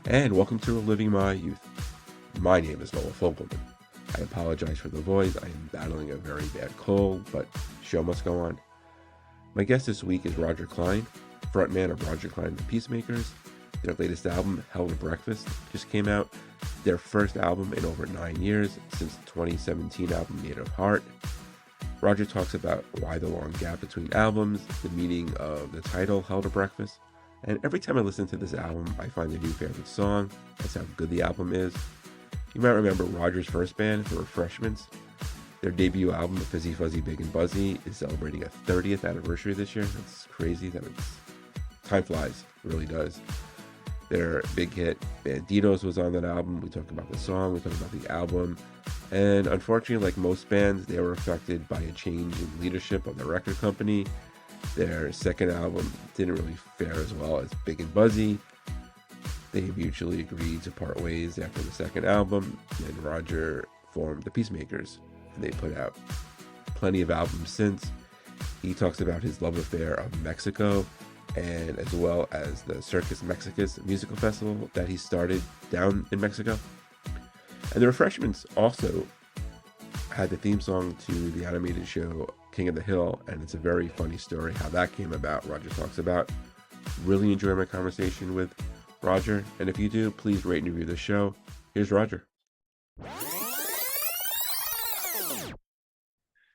and welcome to Reliving My Youth. My name is Noel. I apologize for the voice. I am battling a very bad cold, but show must go on. My guest this week is Roger Clyne, frontman of Roger Clyne and the Peacemakers. Their latest album, Hell to Breakfast, just came out. Their first album in over 9 years since the 2017 album Native Heart. Roger talks about why the long gap between albums, the meaning of the title, Hell to Breakfast, and every time I listen to this album, I find a new favorite song. That's how good the album is. You might remember Roger's first band, the Refreshments. Their debut album, Fizzy Fuzzy Big and Buzzy, is celebrating a 30th anniversary this year. That's crazy that time flies, it really does. Their big hit, Banditos, was on that album. We talk about the song, we talk about the album. And unfortunately, like most bands, they were affected by a change in leadership of the record company. Their second album didn't really fare as well as Big and Buzzy. They mutually agreed to part ways after the second album, and Roger formed the Peacemakers, and they put out plenty of albums since. He talks about his love affair of Mexico, and as well as the Circus Mexicus musical festival that he started down in Mexico. And the Refreshments also had the theme song to the animated show King of the Hill, and it's a very funny story how that came about. Roger talks about. Really enjoy my conversation with Roger, and if you do, please rate and review the show. Here's Roger.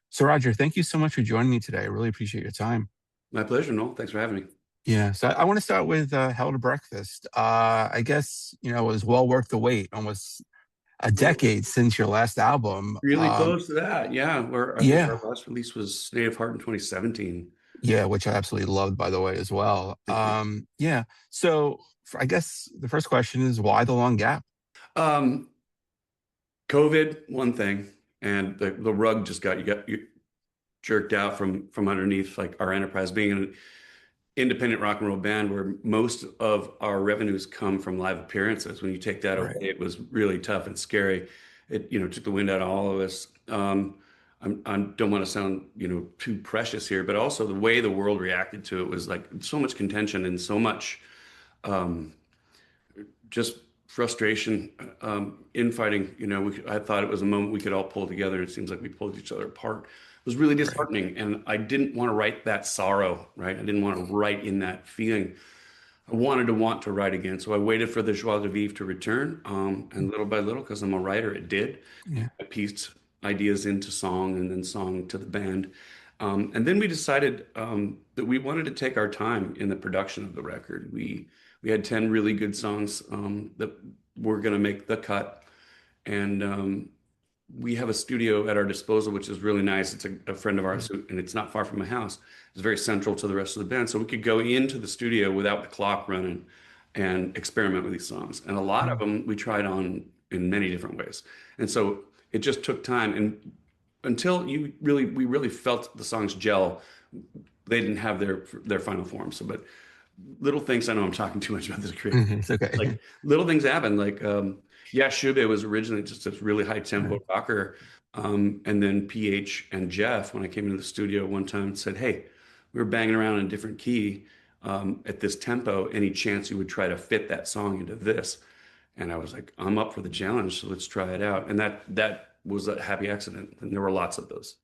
So Roger, thank you so much for joining me today. I really appreciate your time. My pleasure, Noel. Thanks for having me. Yeah, so I want to start with Hell to Breakfast. I guess, it was well worth the wait, almost a decade since your last album. Really close to that, yeah. Our last release was Native Heart in 2017. Yeah, which I absolutely loved, by the way, as well. Yeah, so I guess the first question is, why the long gap? COVID, one thing, and the rug just got jerked out from underneath, like our enterprise being an independent rock and roll band where most of our revenues come from live appearances. When you take that away, it was really tough and scary. It took the wind out of all of us. I don't want to sound too precious here, but also the way the world reacted to it was like so much contention and so much just frustration, infighting. I thought it was a moment we could all pull together. It seems like we pulled each other apart. It was really disheartening, and I didn't want to write that sorrow, right? I didn't want to write in that feeling. I wanted to want to write again, so I waited for the joie de vivre to return, and little by little, because I'm a writer, it did. Yeah. I pieced ideas into song and then song to the band. And then we decided that we wanted to take our time in the production of the record. We had 10 really good songs that were going to make the cut, and we have a studio at our disposal, which is really nice. It's a friend of ours, and it's not far from my house. It's very central to the rest of the band. So we could go into the studio without the clock running and experiment with these songs. And a lot of them we tried on in many different ways. And so it just took time. And until we really felt the songs gel, they didn't have their final form. So, but little things, I know I'm talking too much about this creative. It's okay. Like little things happen. Like, yeah, Shube was originally just a really high tempo rocker. And then PH and Jeff, when I came into the studio one time, said, hey, we were banging around in a different key at this tempo. Any chance you would try to fit that song into this? And I was like, I'm up for the challenge, so let's try it out. And that was a happy accident. And there were lots of those.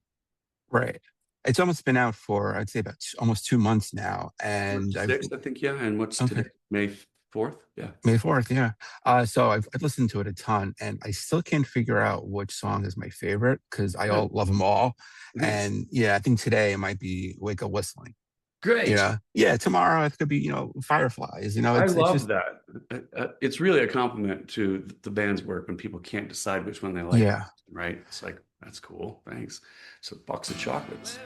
Right. It's almost been out for, I'd say, about almost 2 months now. And Six, I think, yeah. And what's today? May 4th? Yeah. May 4th, yeah. So I've listened to it a ton, and I still can't figure out which song is my favorite because I love them all. And yeah, I think today it might be Wake Up Whistling. Great. Yeah. Tomorrow it could be, Fireflies. I love that. It's really a compliment to the band's work when people can't decide which one they like. Yeah. Right. It's like, that's cool. Thanks. It's a box of chocolates.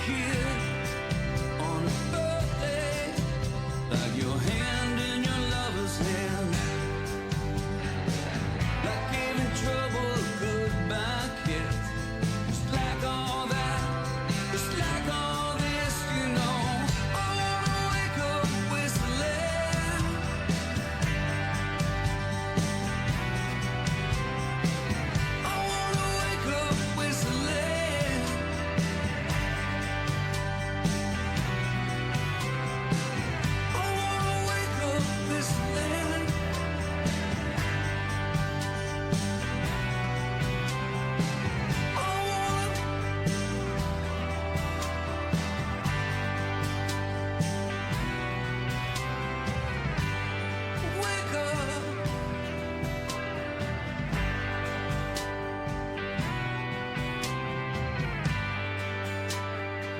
kid on his birthday, like your hand in your lover's hand, like giving trouble a goodbye kiss. It's like all that, it's like all this, you know. I wanna wake up whistling. I wanna wake up whistling. I wanna wake up whistling. Wake up.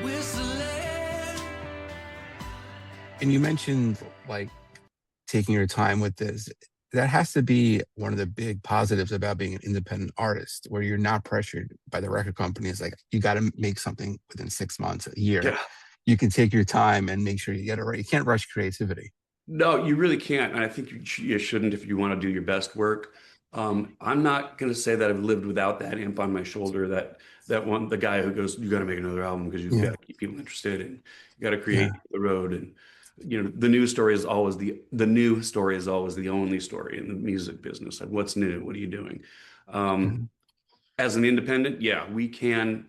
Whistling. And you mentioned like taking your time with this. That has to be one of the big positives about being an independent artist, where you're not pressured by the record company. It's like you got to make something within 6 months, a year. Yeah. You can take your time and make sure you get it right. You can't rush creativity. No, you really can't. And I think you shouldn't if you want to do your best work. I'm not going to say that I've lived without that imp on my shoulder, the guy who goes, you got to make another album because you've Yeah. got to keep people interested and you got to create the road. And, the new story is always the new story is always the only story in the music business. Like, what's new? What are you doing? Mhm. As an independent, yeah, we can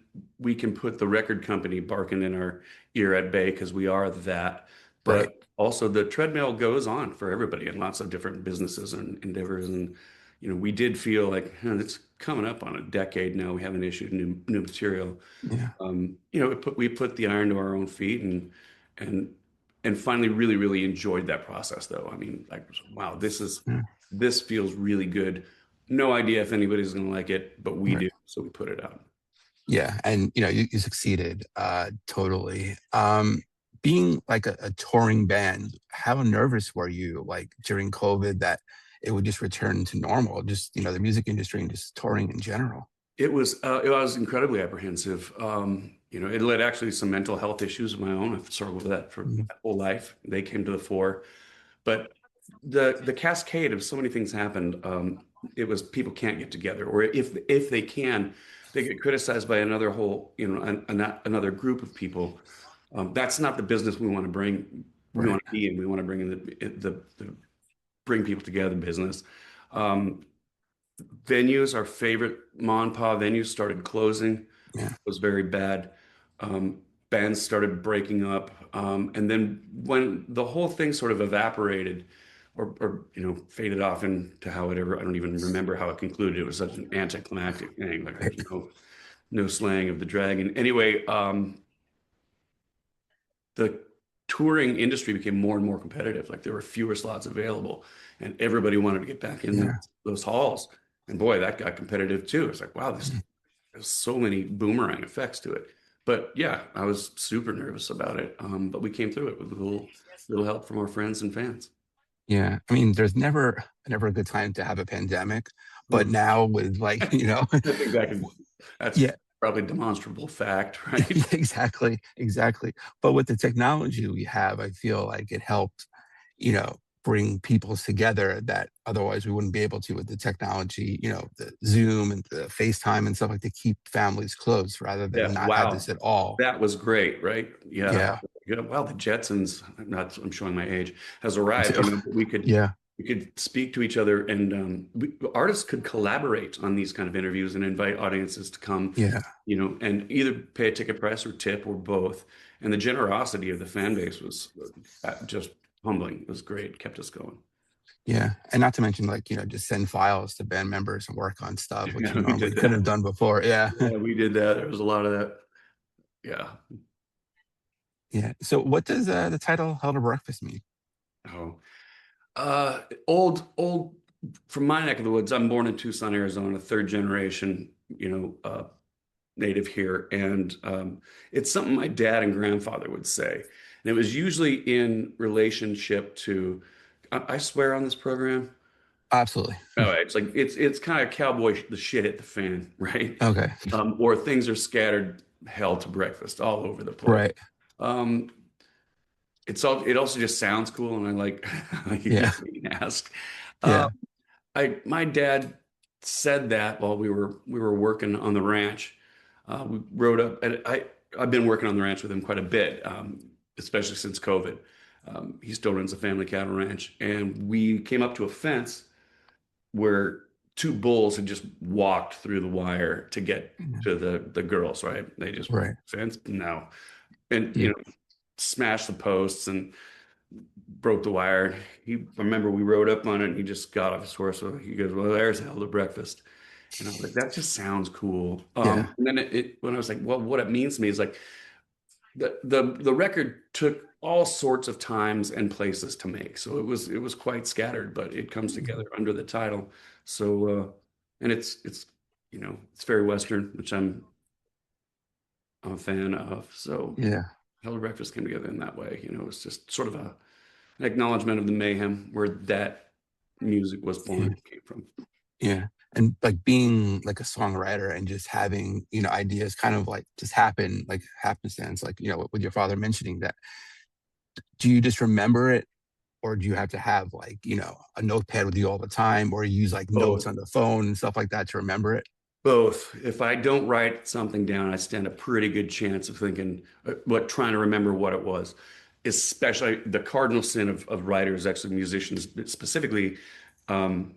put the record company barking in our ear at bay because we are that. But Right. also the treadmill goes on for everybody in lots of different businesses and endeavors. And we did feel like it's coming up on a decade now. We haven't issued new material. Yeah. We put the iron to our own feet and finally really really enjoyed that process though. I mean, like, wow, Yeah. this feels really good. No idea if anybody's going to like it, but we Right. do, so we put it out. Yeah. And you succeeded totally. Being like a touring band, how nervous were you like during COVID that it would just return to normal? Just, the music industry and just touring in general. It was incredibly apprehensive. It led actually to some mental health issues of my own. I've struggled with that for my whole life. They came to the fore, but the cascade of so many things happened. It was people can't get together, or if they can, they get criticized by another whole, another group of people. That's not the business we want to bring. We Right. want to be in. We want to bring in the bring people together business. Venues, our favorite Ma and Pa venues started closing. Yeah. It was very bad. Bands started breaking up. And then when the whole thing sort of evaporated or faded off into I don't even remember how it concluded. It was such an anticlimactic thing. Like there's no slaying of the dragon. Anyway, the touring industry became more and more competitive. Like there were fewer slots available and everybody wanted to get back in those halls. And boy, that got competitive too. It's like, wow, there's so many boomerang effects to it. But yeah, I was super nervous about it. But we came through it with a little help from our friends and fans. Yeah. I mean, there's never a good time to have a pandemic, but now with like, That's yeah, probably demonstrable fact, right? exactly. But with the technology we have, I feel like it helped, bring people together that otherwise we wouldn't be able to with the technology, the Zoom and the FaceTime and stuff, like to keep families close rather than not have this at all. That was great, right? Yeah. Well, the Jetsons, I'm showing my age, has arrived. We could speak to each other, and artists could collaborate on these kind of interviews and invite audiences to come. Yeah. And either pay a ticket price or tip or both. And the generosity of the fan base was just humbling. It was great. Kept us going. Yeah. And not to mention, like, just send files to band members and work on stuff, which you we normally couldn't have done before. Yeah. Yeah, we did that. There was a lot of that. Yeah. Yeah. So what does the title Hell to Breakfast mean? Old from my neck of the woods. I'm born in Tucson, Arizona, third generation, native here. And it's something my dad and grandfather would say. And it was usually in relationship to, I swear on this program. Absolutely. Oh, it's like, it's kind of cowboy, the shit hit the fan, right? Okay. Or things are scattered hell to breakfast all over the place. Right. Um, it also just sounds cool, and I like Yeah. being asked. Yeah. My dad said that while we were working on the ranch. We rode up, and I've been working on the ranch with him quite a bit, especially since COVID. He still runs a family cattle ranch, and we came up to a fence where two bulls had just walked through the wire to get Mhm. to the girls, right? They just Right. fence, no, and Yeah. smashed the posts and broke the wire. I remember we rode up on it, and he just got off his horse. So he goes, "Well, there's hell to breakfast." And I was like, "That just sounds cool." Yeah. And then when I was like, "Well, what it means to me is like the record took all sorts of times and places to make, so it was quite scattered, but it comes together under the title. So and it's it's very Western, which I'm a fan of. So Yeah. Hell to Breakfast came together in that way. It's just sort of an acknowledgement of the mayhem where that music was born, Yeah. came from. Yeah. And like being like a songwriter and just having, ideas kind of like just happen, like happenstance, like, with your father mentioning that, do you just remember it? Or do you have to have like, a notepad with you all the time, or you use like notes Both. on the phone and stuff like that to remember it? Both. If I don't write something down, I stand a pretty good chance of thinking, trying to remember what it was. Especially the cardinal sin of writers, actually musicians specifically, um,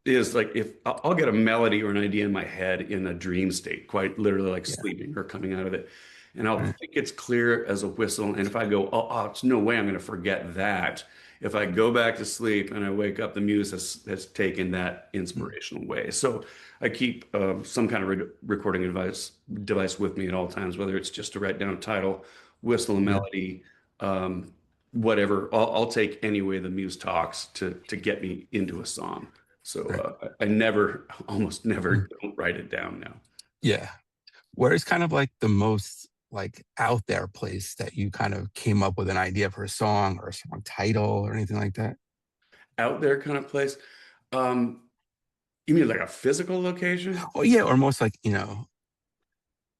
is like if I'll get a melody or an idea in my head in a dream state, quite literally like Yeah. sleeping or coming out of it. And I'll Right. think it's clear as a whistle. And if I go, it's no way I'm going to forget that. If I go back to sleep and I wake up, the muse has taken that Mm. inspirational way. So I keep some kind of recording device with me at all times, whether it's just to write down a title, whistle a Yeah. melody, um, whatever. I'll take any way the muse talks to get me into a song. So Right. I never, almost never Mm. don't write it down now. Yeah. Where is kind of like the most like out there place that you kind of came up with an idea for a song or a song title or anything like that? Out there kind of place. Um, you mean like a physical location? Oh yeah, or most like,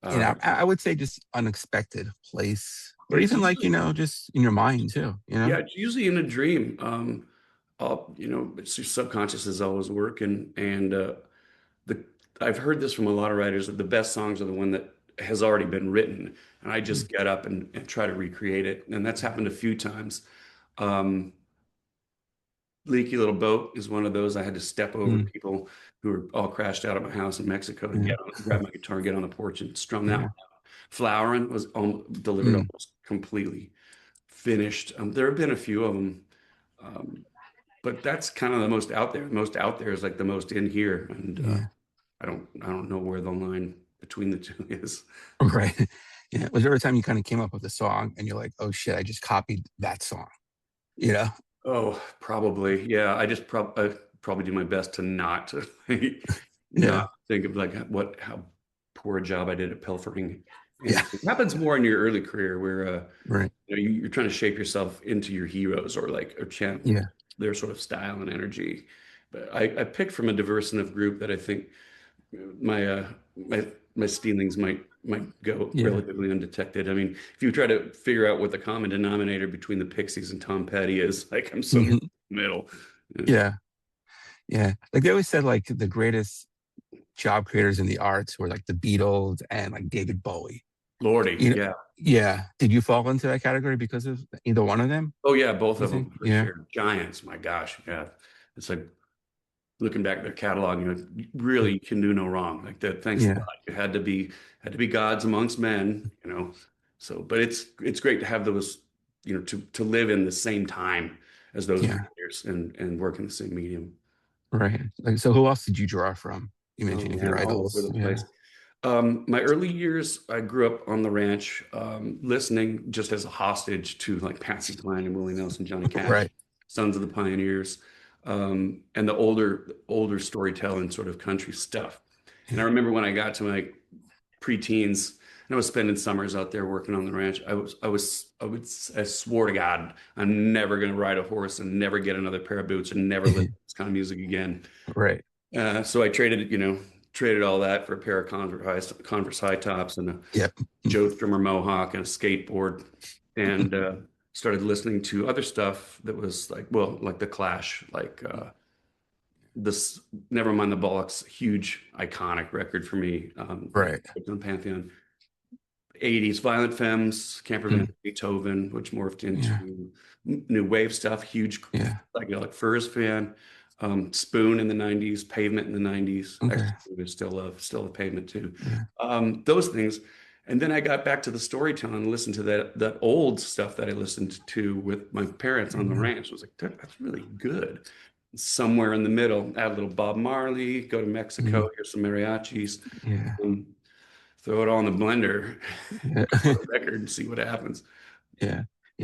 Uh, I would say just unexpected place. Or it's even like, usually, just in your mind too. yeah, it's usually in a dream. It's your subconscious is always working, and the I've heard this from a lot of writers that the best songs are the one that has already been written, and I Mm. just get up and try to recreate it, and that's happened a few times. Um, Leaky Little Boat is one of those. I had to step over Mm. people who were all crashed out at my house in Mexico to Yeah. grab my guitar, get on the porch, and strum that one. Yeah. Flowering was delivered Mm. almost completely finished. There have been a few of them, um, but that's kind of the most out there. The most out there is like the most in here, and Yeah. I don't know where the line between the two is. Right. Yeah. Was there a time you kind of came up with a song and you're like, oh shit, I just copied that song? You know? Oh, probably. Yeah, I probably do my best to not Yeah. not think of like how poor a job I did at pilfering. And Yeah. it happens more in your early career where Right. you're trying to shape yourself into your heroes or channel Yeah. their sort of style and energy. But I picked from a diverse enough group that I think my my stealings might go Yeah. relatively undetected. I mean, if you try to figure out what the common denominator between the Pixies and Tom Petty is, like I'm somewhere Mhm. in the middle. Yeah. Yeah. Like they always said, like the greatest job creators in the arts were like the Beatles and like David Bowie. Lordy, You know? yeah. Yeah. Did you fall into that category because of either one of them? Oh yeah, both You of think? them for Yeah. sure. Giants, my gosh, yeah. It's like looking back at their catalog, you really you can do no wrong. Like that, thanks a Yeah. lot. You had to be gods amongst men. So, but it's great to have those, to live in the same time as those Yeah. creators and work in the same medium. Right. Like, so who else did you draw from? You Oh mentioned if your man, all over idols. the Yeah. place. My early years, I grew up on the ranch, listening just as a hostage to like Patsy Cline and Willie Nelson, Johnny Cash, Right. Sons of the Pioneers, and the older storytelling sort of country stuff. And I Yeah. remember when I got to my preteens and I was spending summers out there working on the ranch, I swore to God, I'm never going to ride a horse and never get another pair of boots and never listen to this kind of music again. Right. So I traded, traded all that for a pair of Converse high tops and a Yep. Joe Strummer mohawk and a skateboard, and started listening to other stuff that was like, well, like the Clash, like this Nevermind the Bollocks, huge iconic record for me. Right. In the Pantheon. 80s Violent Femmes, Camper Van Beethoven, which morphed into new wave stuff, huge psychedelic Furs fan. Spoon in the 90s, Pavement in the 90s. Okay. Actually, still love Pavement too. Those things. And then I got back to the storytelling and listened to that old stuff that I listened to with my parents on the ranch. I was like, that's really good. Somewhere in the middle, add a little Bob Marley, go to Mexico, hear some mariachis, throw it all in the blender, record, and see what happens. Yeah.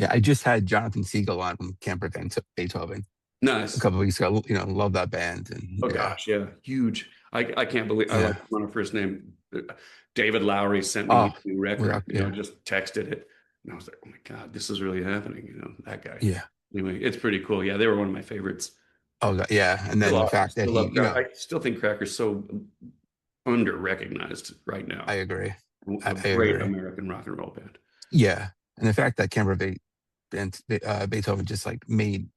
I just had Jonathan Siegel on from Camper Van Beethoven Nice. a couple of weeks ago. Love that band. And Gosh, huge. I can't believe I like on her first name. David Lowery sent me a new record. Just texted it, and I was like, oh my God, this is really happening. That guy. Yeah. Anyway, it's pretty cool. Yeah, they were one of my favorites. Oh yeah, and then the fact that I still think Cracker's so under recognized right now. I agree. A great American rock and roll band. Yeah, and the fact that Camper Beethoven just like made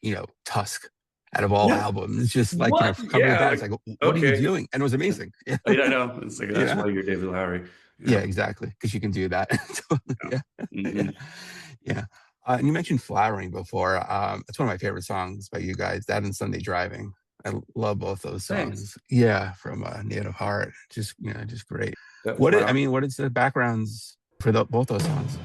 Tusk out of all albums, just like covering that. It's like, what are you doing? And it was amazing. I know. It's like that's why you're David Lowery. Yeah, exactly, because you can do that. And you mentioned Flowering before. It's one of my favorite songs by you guys. That and Sunday Driving. I love both those songs. Thanks. Yeah, from Native Heart. Just just great. What is the backgrounds for both those songs?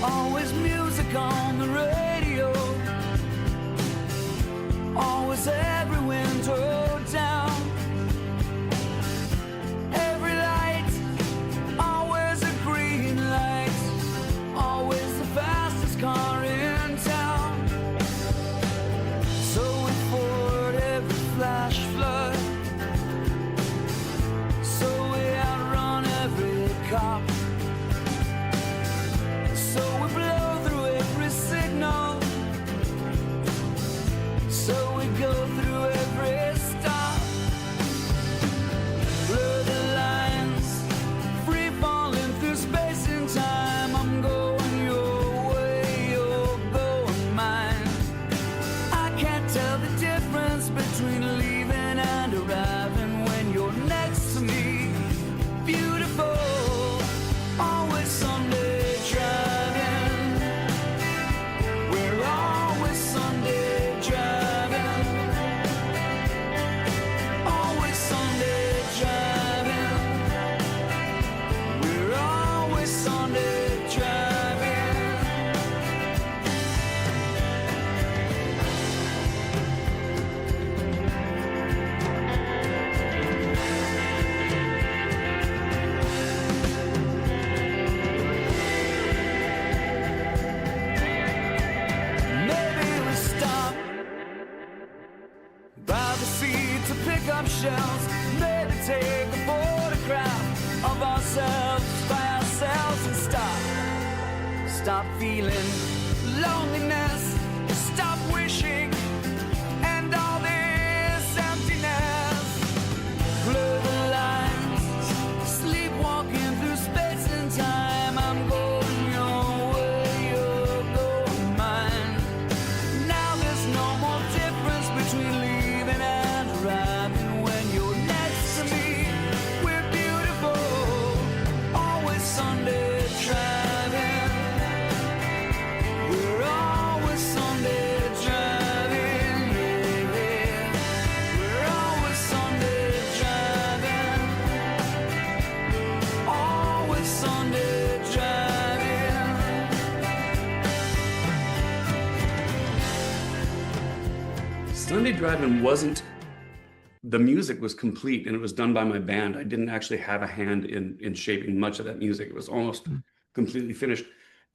Always music on the radio, always every window down, every light, always a green light, always the fastest car in town. So we ford every flash flood, so we outrun every cop. So we blow through every signal, so we go through every stop. Blur the lines, free falling through space and time. I'm going your way, you're going mine. I can't tell the difference between leaving and arriving when you're next to me. Beautiful, always Sunday driving. We're always Sunday driving. Always Sunday driving. We're always Sunday driving. Maybe we stop by the sea to pick up shells. Maybe take a photograph of ourselves by ourselves and stop feeling loneliness. Stop wishing and all this emptiness. Blur the lines, sleepwalking through space and time. I'm going your way, you're going mine. Now there's no more difference between leaving and arriving when you're next to me. We're beautiful, always Sunday driving. We're always Sunday driving, yeah. We're always Sunday driving. Always Sunday driving. Sunday Driving wasn't the music was complete and it was done by my band. I didn't actually have a hand in shaping much of that music. It was almost completely finished.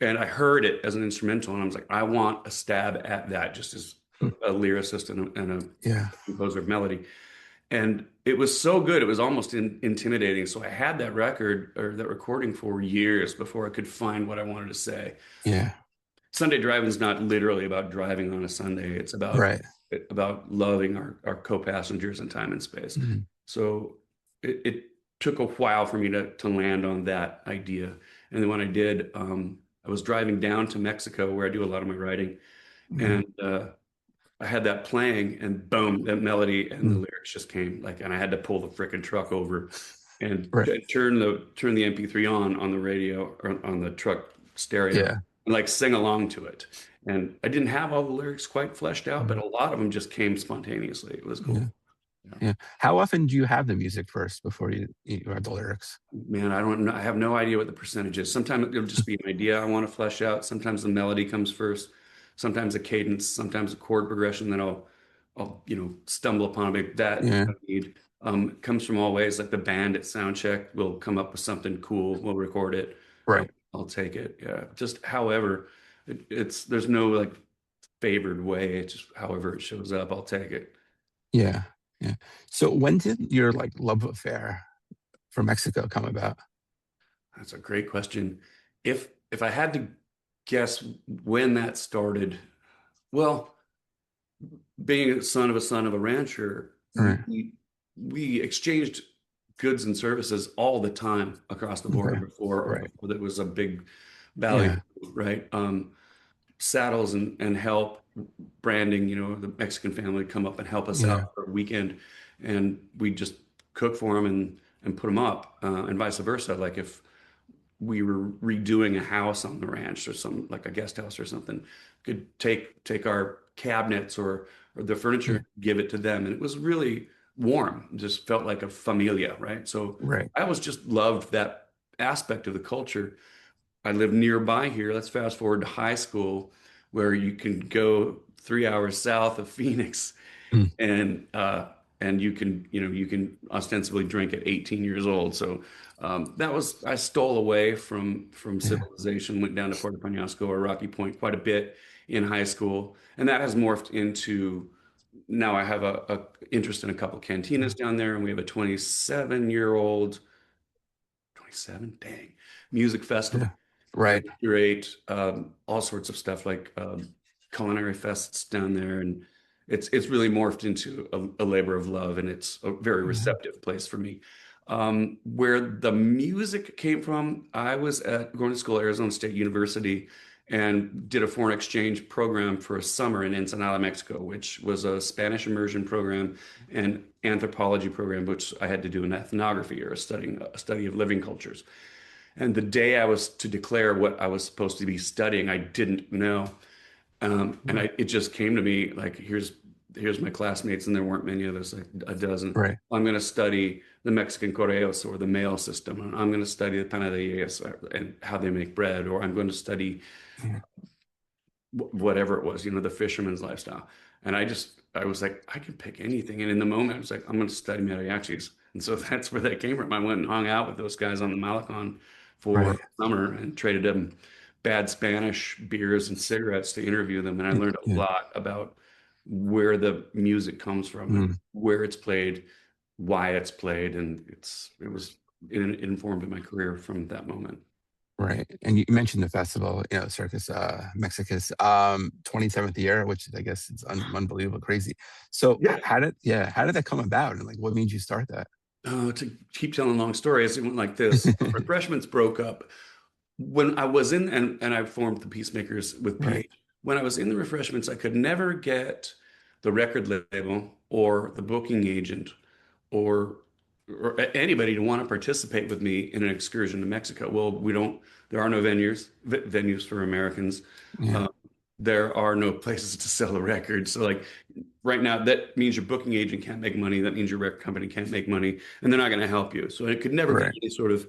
And I heard it as an instrumental and I was like, I want a stab at that just as a lyricist and a Yeah. composer of melody. And it was so good, it was almost intimidating. So I had that record or that recording for years before I could find what I wanted to say. Yeah. Sunday driving is not literally about driving on a Sunday. It's Right. about loving our co-passengers in time and space. Mhm. So it took a while for me to land on that idea. And then when I did, I was driving down to Mexico where I do a lot of my writing, Mhm. and I had that playing, and boom, that melody and the Mhm. lyrics just came like, and I had to pull the freaking truck over and Right. turn the MP3 on the radio or on the truck stereo Yeah. and like sing along to it. And I didn't have all the lyrics quite fleshed out, but Mhm. a lot of them just came spontaneously. It was Yeah. cool. Yeah. Yeah. How often do you have the music first before you have the lyrics? Man, I don't know. I have no idea what the percentage is. Sometimes it'll just be an idea I want to flesh out. Sometimes the melody comes first. Sometimes a cadence. Sometimes a chord progression that I'll stumble upon. Like that Yeah. I need comes from all ways. Like the band at sound check will come up with something cool. We'll record it. Right. I'll take it. Yeah. Just however, there's no like favored way. It's just however it shows up, I'll take it. Yeah. Yeah. So when did your like love affair for Mexico come about? That's a great question. If I had to guess when that started, well, being a son of a rancher, Right. we exchanged goods and services all the time across the border Okay. before Right. there was a big valley, Yeah. right? Saddles and help branding, the Mexican family would come up and help us out Yeah. for a weekend, and we just cook for them and put them up, and vice versa. Like if we were redoing a house on the ranch or some like a guest house or something, could take our cabinets or the Yeah. furniture, give it to them, and it was really warm. It just felt like a familia, right? So Right. I was just loved that aspect of the culture. I live nearby here. Let's fast forward to high school, where you can go 3 hours south of Phoenix, Mm. and you can ostensibly drink at 18 years old. So that was I stole away from Yeah. civilization, went down to Puerto Penasco or Rocky Point quite a bit in high school, and that has morphed into now I have a interest in a couple cantinas Mm. down there, and we have a 27-year-old 27, dang, music festival. Yeah. Right. Curate all sorts of stuff like culinary fests down there, and it's really morphed into a labor of love, and it's a very Yeah. receptive place for me. Where the music came from, I was going to school at Arizona State University and did a foreign exchange program for a summer in Ensenada, Mexico, which was a Spanish immersion program and anthropology program, which I had to do an ethnography or a study of living cultures. And the day I was to declare what I was supposed to be studying, I didn't know. And Mm. it just came to me like, here's my classmates, and there weren't many of us, like a dozen. Right. I'm going to study the Mexican correos or the mail system, and I'm going to study the panaderías and how they make bread, or I'm going to study Yeah. whatever it was, the fisherman's lifestyle. And I was like, I can pick anything. And in the moment, I was like, I'm going to study mariachis. And so that's where that came from. I went and hung out with those guys on the Malecon for Right. summer and traded them bad Spanish beers and cigarettes to interview them. And I learned a Yeah. lot about where the music comes from and Mm. where it's played, why it's played. And it informed my career from that moment. Right. And you mentioned the festival, Circus Mexicus, 27th year, which I guess is unbelievable, crazy. So Yeah. how did that come about? And like, what made you start that? To keep telling long stories, it went like this. Refreshments broke up when I was in, and I formed the Peacemakers with Right. Pete. When I was in the Refreshments, I could never get the record label or the booking agent or anybody to want to participate with me in an excursion to Mexico. Well, there are no venues for Americans. Yeah. Uh, there are no places to sell the record. So like right now, that means your booking agent can't make money. That means your record company can't make money, and they're not going to help you. So I could never get Right. any sort of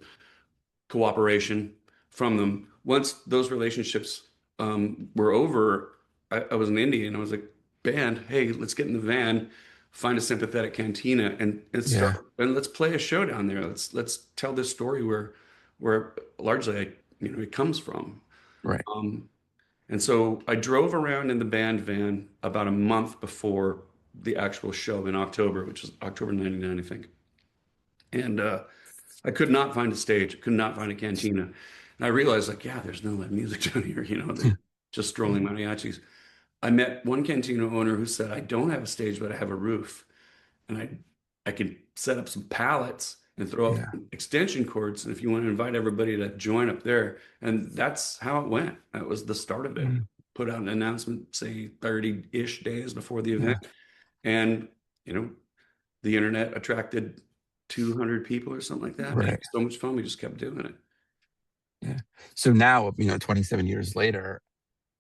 cooperation from them. Once those relationships were over, I was in India and I was like, band, hey, let's get in the van, find a sympathetic cantina and Yeah. start and let's play a show down there. Let's tell this story where largely it comes from. Right. Um, and so I drove around in the band van about a month before the actual show in October, which was October '99, I think. And I could not find a stage, could not find a cantina. And I realized, like, yeah, there's no live music down here, they're just strolling mariachis. I met one cantina owner who said, I don't have a stage, but I have a roof. And I can set up some pallets and throw up Yeah. extension cords. And if you want to invite everybody to join up there. And that's how it went. That was the start of it. Mm. Put out an announcement, say 30-ish days before the Yeah. event. And, the internet attracted 200 people or something like that. And it Right. was so much fun. We just kept doing it. Yeah. So now, 27 years later,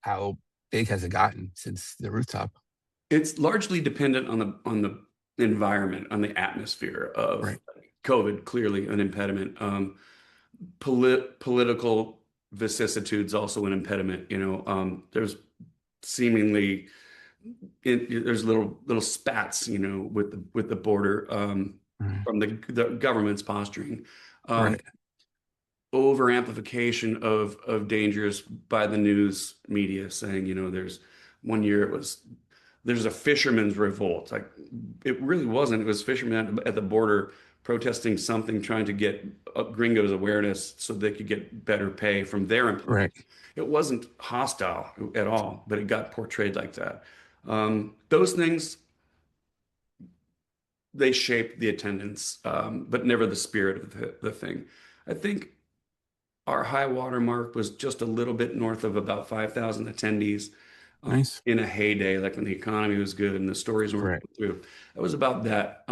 how big has it gotten since the rooftop? It's largely dependent on the environment, on the atmosphere of Right. COVID, clearly an impediment. Political vicissitudes also an impediment. There's seemingly there's little spats, with the border Right. from the government's posturing. Right. Over amplification of dangers by the news media saying, there's one year there's a fisherman's revolt. Like it really wasn't. It was fishermen at the border protesting something, trying to get gringos awareness so they could get better pay from their employees. Right. It wasn't hostile at all, but it got portrayed like that. Those things, they shape the attendance, but never the spirit of the thing. I think our high water mark was just a little bit north of about 5,000 attendees Nice. in a heyday, like when the economy was good and the stories were Right. through. It was about that.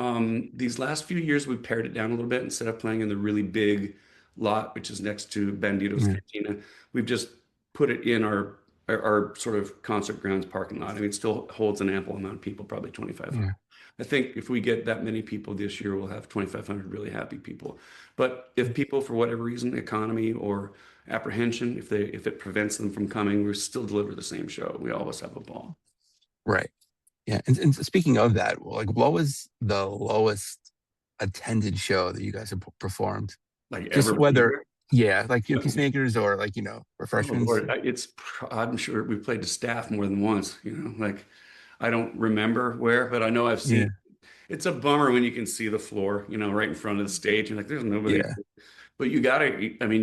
These last few years, we've pared it down a little bit. Instead of playing in the really big lot, which is next to Banditos Yeah. Cantina, we've just put it in our sort of concert grounds parking lot. I mean, it still holds an ample amount of people, probably 2,500. Yeah. I think if we get that many people this year, we'll have 2,500 really happy people. But if people, for whatever reason, economy or apprehension, if it prevents them from coming, we still deliver the same show. We always have a ball. Right. Yeah. And speaking of that, like, what was the lowest attended show that you guys have performed? Like Just ever. whether, yeah, like Peacemakers or like, Oh Refreshments. Lord, I'm sure we played to staff more than once. Like I don't remember where, but I know I've seen. Yeah. It's a bummer when you can see the floor, right in front of the stage. You're like, there's nobody. Yeah. But you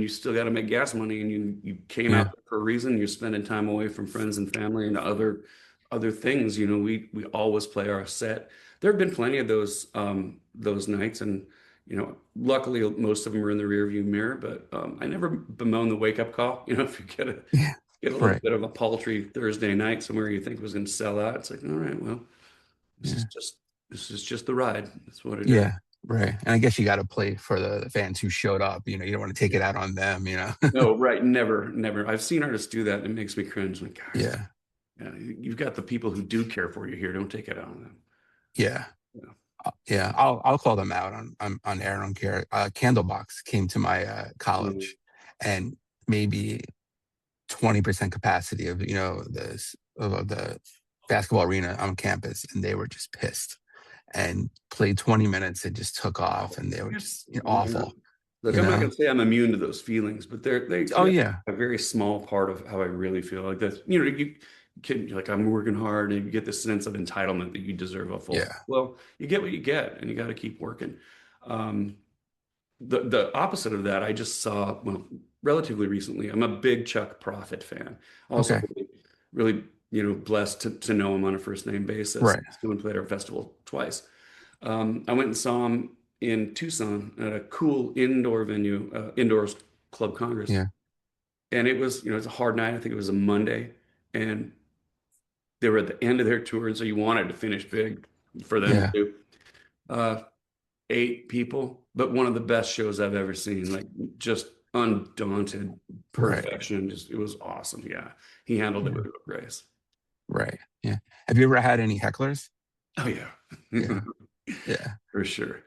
still got to make gas money, and you came Yeah. out there for a reason. You're spending time away from friends and family and other things. We always play our set. There have been plenty of those nights, and luckily most of them are in the rearview mirror. But I never bemoan the wake up call. If you Yeah. get a little Right. bit of a paltry Thursday night somewhere you think was going to sell out, it's like, all right, well, this Yeah. is just the ride. That's what it is. Yeah. Right. And I guess you got to play for the fans who showed up. You don't want to take it out on them, No, right. Never. I've seen artists do that. And it makes me cringe. Like, guys, Yeah. you've got the people who do care for you here. Don't take it out on them. Yeah. Yeah. Yeah. I'll call them out on air. I don't care. Candlebox came to my college, and maybe 20% capacity of the basketball arena on campus, and they were just pissed and played 20 minutes and just took off, and they were just awful. Look, I'm not going to say I'm immune to those feelings, but they're Oh yeah. a very small part of how I really feel. Like that, you're like, I'm working hard, and you get this sense of entitlement that you deserve a full. Yeah. Well, you get what you get, and you got to keep working. The opposite of that, I just saw, well, relatively recently. I'm a big Chuck Prophet fan. Also, Okay. really, blessed to know him on a first name basis. Right. We played our festival twice. I went and saw him in Tucson at a cool indoor venue, Indoors Club Congress. Yeah. And it was, it's a hard night. I think it was a Monday, and they were at the end of their tour, and so you wanted to finish big for them Yeah. too. 8 people, but one of the best shows I've ever seen. Like just undaunted perfection. Just it was awesome. Yeah, he handled it with grace. Right. Yeah. Have you ever had any hecklers? Oh yeah, Yeah. Yeah. for sure.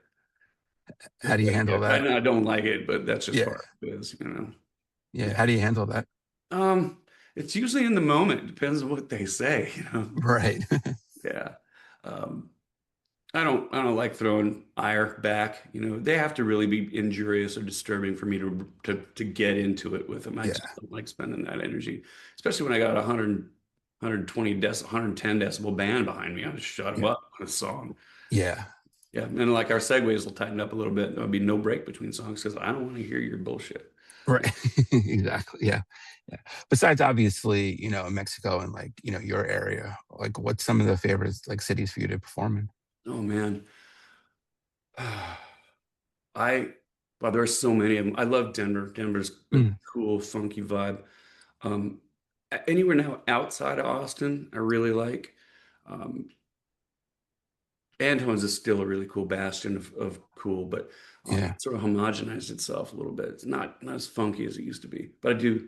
How do you handle that? I don't like it, but that's just Yeah. part of it is, Yeah. How do you handle that? It's usually in the moment. Depends on what they say, Right. Yeah. I don't like throwing ire back. You know, they have to really be injurious or disturbing for me to get into it with them. I Yeah. just don't like spending that energy, especially when I got 110 decibel band behind me. I just shut them Yeah. up on a song. Yeah. Yeah, and like our segues will tighten up a little bit. There'll be no break between songs because I don't want to hear your bullshit. Right. Exactly. Yeah. Yeah. Besides, obviously, in Mexico and like, your area, like what's some of the favorite like cities for you to perform in? Oh man. I Well, there are so many of them. I love Denver. Denver's a Mm, cool, funky vibe. Um, Anywhere now outside of Austin, I really like. Um, Antoine's is still a really cool bastion of cool, but yeah. it sort of homogenized itself a little bit. It's not as funky as it used to be. But I do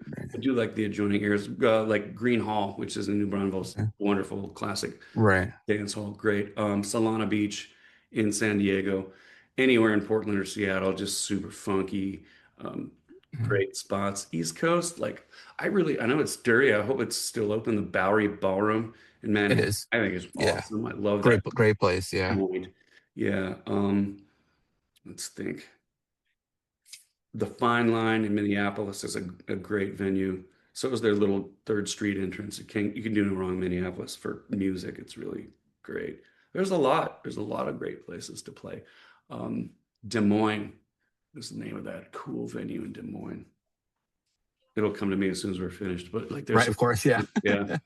like the adjoining areas, like Green Hall, which is in New Braunfels, Right. wonderful classic Right. dance hall, great. Solana Beach in San Diego, anywhere in Portland or Seattle, just super funky, um, Mhm. great spots. East Coast, like I know it's dirty. I hope it's still open. The Bowery Ballroom in It Manhattan, is. I think it's Yeah. awesome. I love that Great place. Yeah. joint. Yeah. Let's think. The Fine Line in Minneapolis is a great venue. So is their little Third Street entrance. You can do no wrong in Minneapolis for music. It's really great. There's a lot. There's a lot of great places to play. Um, Des Moines is the name of that cool venue in Des Moines. It'll come to me as soon as we're finished. But like, Right. there's Of course. Yeah. yeah,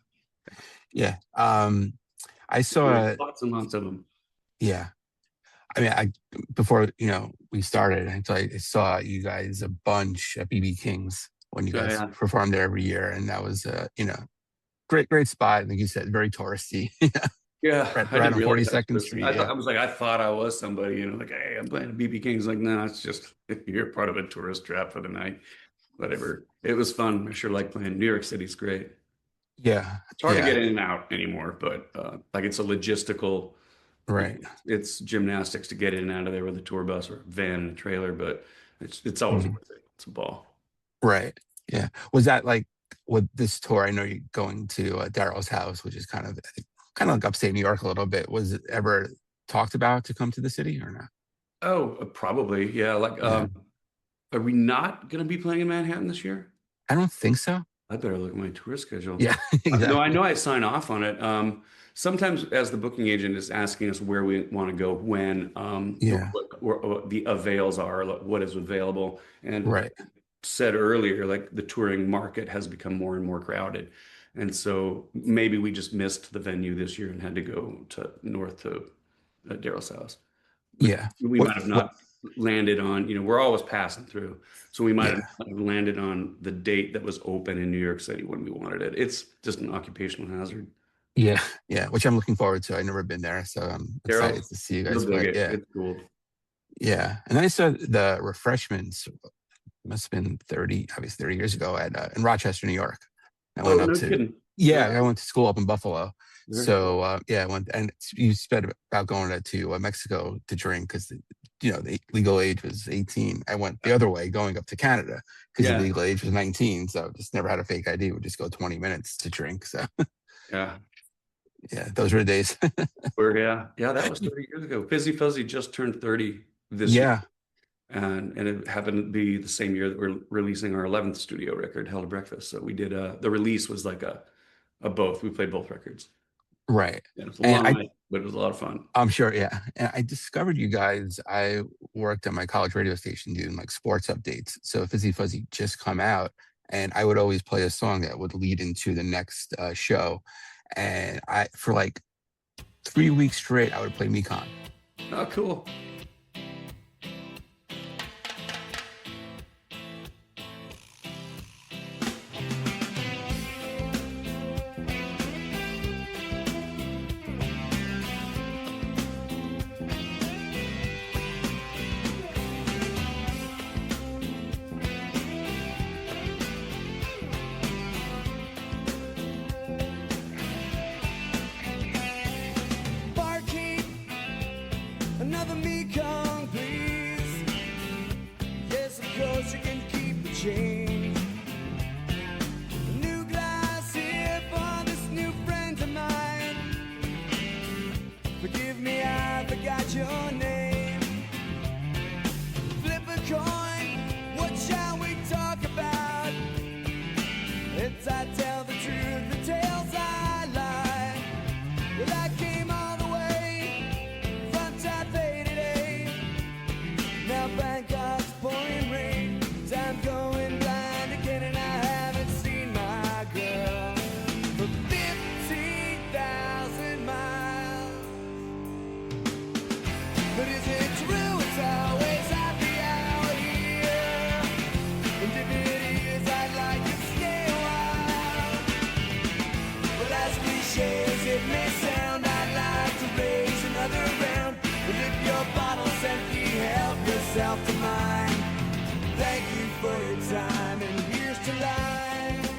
Yeah. I there's saw, lots and lots of them. yeah. I mean, before, we started, I saw you guys a bunch at BB King's when you Yeah, guys yeah, performed there every year. And that was, great spot. Like you said, very touristy. yeah. I Right didn't on realize that 42nd was Street. I thought Yeah. I was somebody. Like, hey, I'm playing at BB King's. Like, no, it's just you're part of a tourist trap for the night. Whatever. It was fun. I sure like playing. New York City's great. Yeah. It's hard to Yeah. get in and out anymore, but like it's a logistical, Right. it's gymnastics to get in and out of there with a tour bus or a van and a trailer, but it's always Mhm. worth it. It's a ball. Right. Yeah. Was that like with this tour? I know you're going to Daryl's house, which is kind of, I think, kind of like upstate New York a little bit. Was it ever talked about to come to the city or not? Oh, probably. Yeah. Like, Yeah. are we not going to be playing in Manhattan this year? I don't think so. I better look at my tour schedule. Yeah. No, I Exactly. know I sign off on it. Sometimes as the booking agent is asking us where we want to go, when, Yeah. what the avails are, like what is available. And Right. said earlier, like the touring market has become more and more crowded. And so maybe we just missed the venue this year and had to go to north to Daryl's house. Yeah. We What? might have What? not landed on, we're always passing through. So we might have Yeah. not have landed on the date that was open in New York City when we wanted it. It's just an occupational hazard. Yeah. Yeah. Which I'm looking forward to. I've never been there, so I'm excited Daryl, to see you you'll guys dig play. it. Yeah. It's cool. Yeah. And then I saw the Refreshments. Must have been 30, obviously 30 years ago in Rochester, New York. I Oh, went up no to, kidding. yeah, I went to school up in Buffalo. Very cool. So, yeah, I went, and you said about going to Mexico to drink because, the legal age was 18. I went the other way, going up to Canada because the Yeah. legal age was 19. So just never had a fake ID. Would just go 20 minutes to drink. So, Yeah. yeah, those were the days. Yeah, that was 30 years ago. Fizzy Fuzzy just turned 30 this year. Yeah, And it happened to be the same year that we're releasing our 11th studio record, Hell to Breakfast. So we did the release was like a both. We played both records. right. Yeah, it was a And long night, but it was a lot of fun. I'm sure, yeah. And I discovered you guys. I worked at my college radio station doing like sports updates. So Fizzy Fuzzy just come out, and I would always play a song that would lead into the next show. And for like 3 weeks straight, I would play Mekon. Oh, cool. Barkeep, another Mekong, please. Yes, of course you can keep the change. A new glass here for this new friend of mine. Forgive me, I forgot Bangkok's pouring rain. I'm going blind again and I haven't seen my girl for 50,000 miles. But is it true it's always happy hour here? And if it is, I'd like to stay a while. But as cliche as it may sound, I'd like to raise another round. And if your bottle's empty, help yourself to mine. Thank you for your time, and here's to life.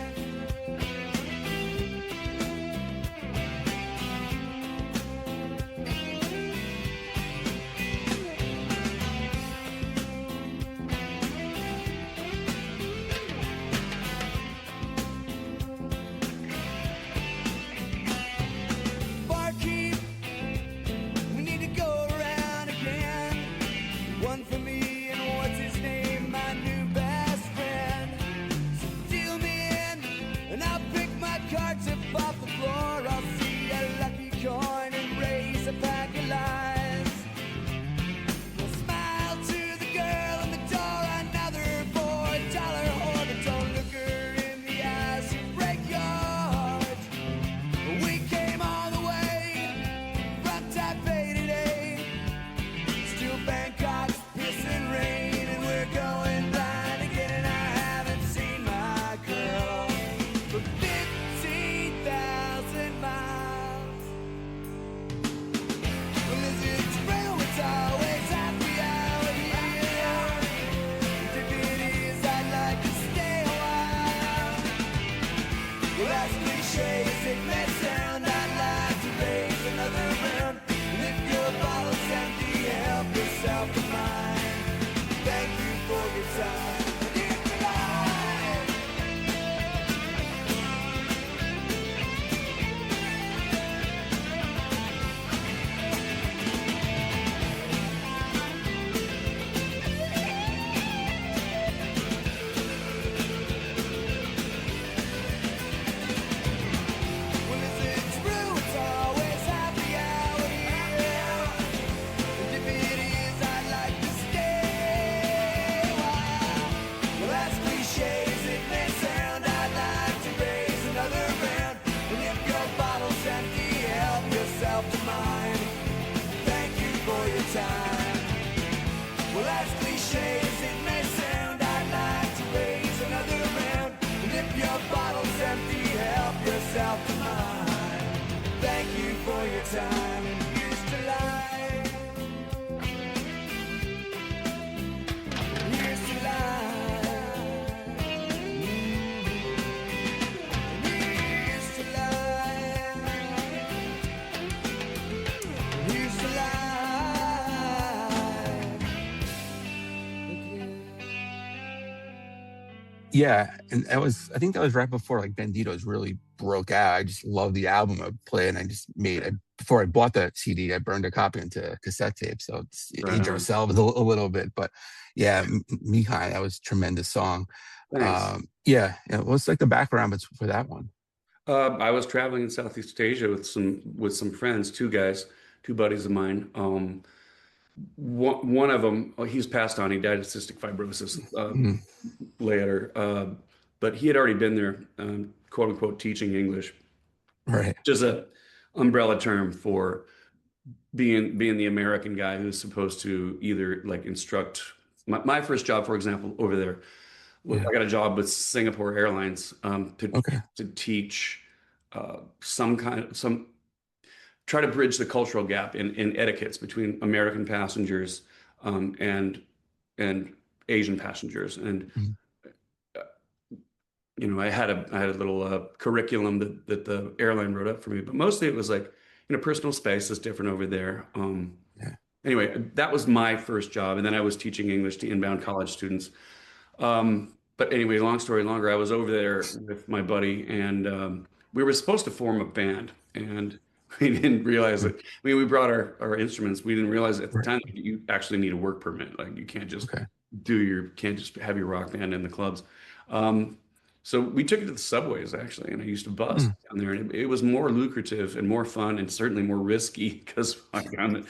Barkeep, we need to go around again. One for me and what's his name, my new best friend. So deal me in, and I'll pick my cards up off the floor. I'll see a lucky coin and raise a pack of lies. I'll smile to the girl in the door, another $4 whore, but don't look her in the eyes, she'll break your heart. We came all the way from Taipei today. Still Bangkok's pissing rain, and we're going blind again, and I haven't seen my girl for 50,000 miles. Well, is it true it's always happy hour here? And if it is, I'd like to stay a while. Well, as cliche as it may sound, I'd like to raise another round. And if your bottle's empty, help yourself to mine. Thank you for your time. Here's to life. Well, is it true it's always happy hour here? And if it is, I'd like to stay a while. Well, as cliche as it may sound, I'd like to raise another round. And if your bottle's empty, help yourself to mine. Thank you for your time. Well, as cliche as it may sound, I'd like to raise another round. And if your bottle's empty, help yourself to mine. Thank you for your time, and here's to life. Here's to life. Here's to life. Here's to life. Yeah, and I think that was right before like Banditos really broke out. I just love the album I played, and before I bought that CD, I burned a copy into cassette tape. So it's Right age on. ourselves a little bit, but yeah, Mihai, that was a tremendous song. Thanks. Yeah, what's like the background for that one? I was traveling in Southeast Asia with some friends, two guys, two buddies of mine. One of them, he's passed on. He died of cystic fibrosis Mhm. later, but he had already been there, quote unquote, teaching English, Right. which is a umbrella term for being the American guy who's supposed to either like instruct. My first job, for example, over there, Yeah. I got a job with Singapore Airlines Okay. to teach try to bridge the cultural gap in etiquettes between American passengers and Asian passengers. And Mhm. I had a little curriculum that the airline wrote up for me, but mostly it was like personal space is different over there. Yeah. Anyway, that was my first job, and then I was teaching English to inbound college students. But anyway, long story longer, I was over there with my buddy, and we were supposed to form a band, and we didn't realize it. I mean, we brought our instruments. We didn't realize at the Right. time that you actually need a work permit. Like you can't just Okay. can't just have your rock band in the clubs. So we took it to the subways actually, and I used to bus Mm, down there, and it was more lucrative and more fun, and certainly more risky because I'm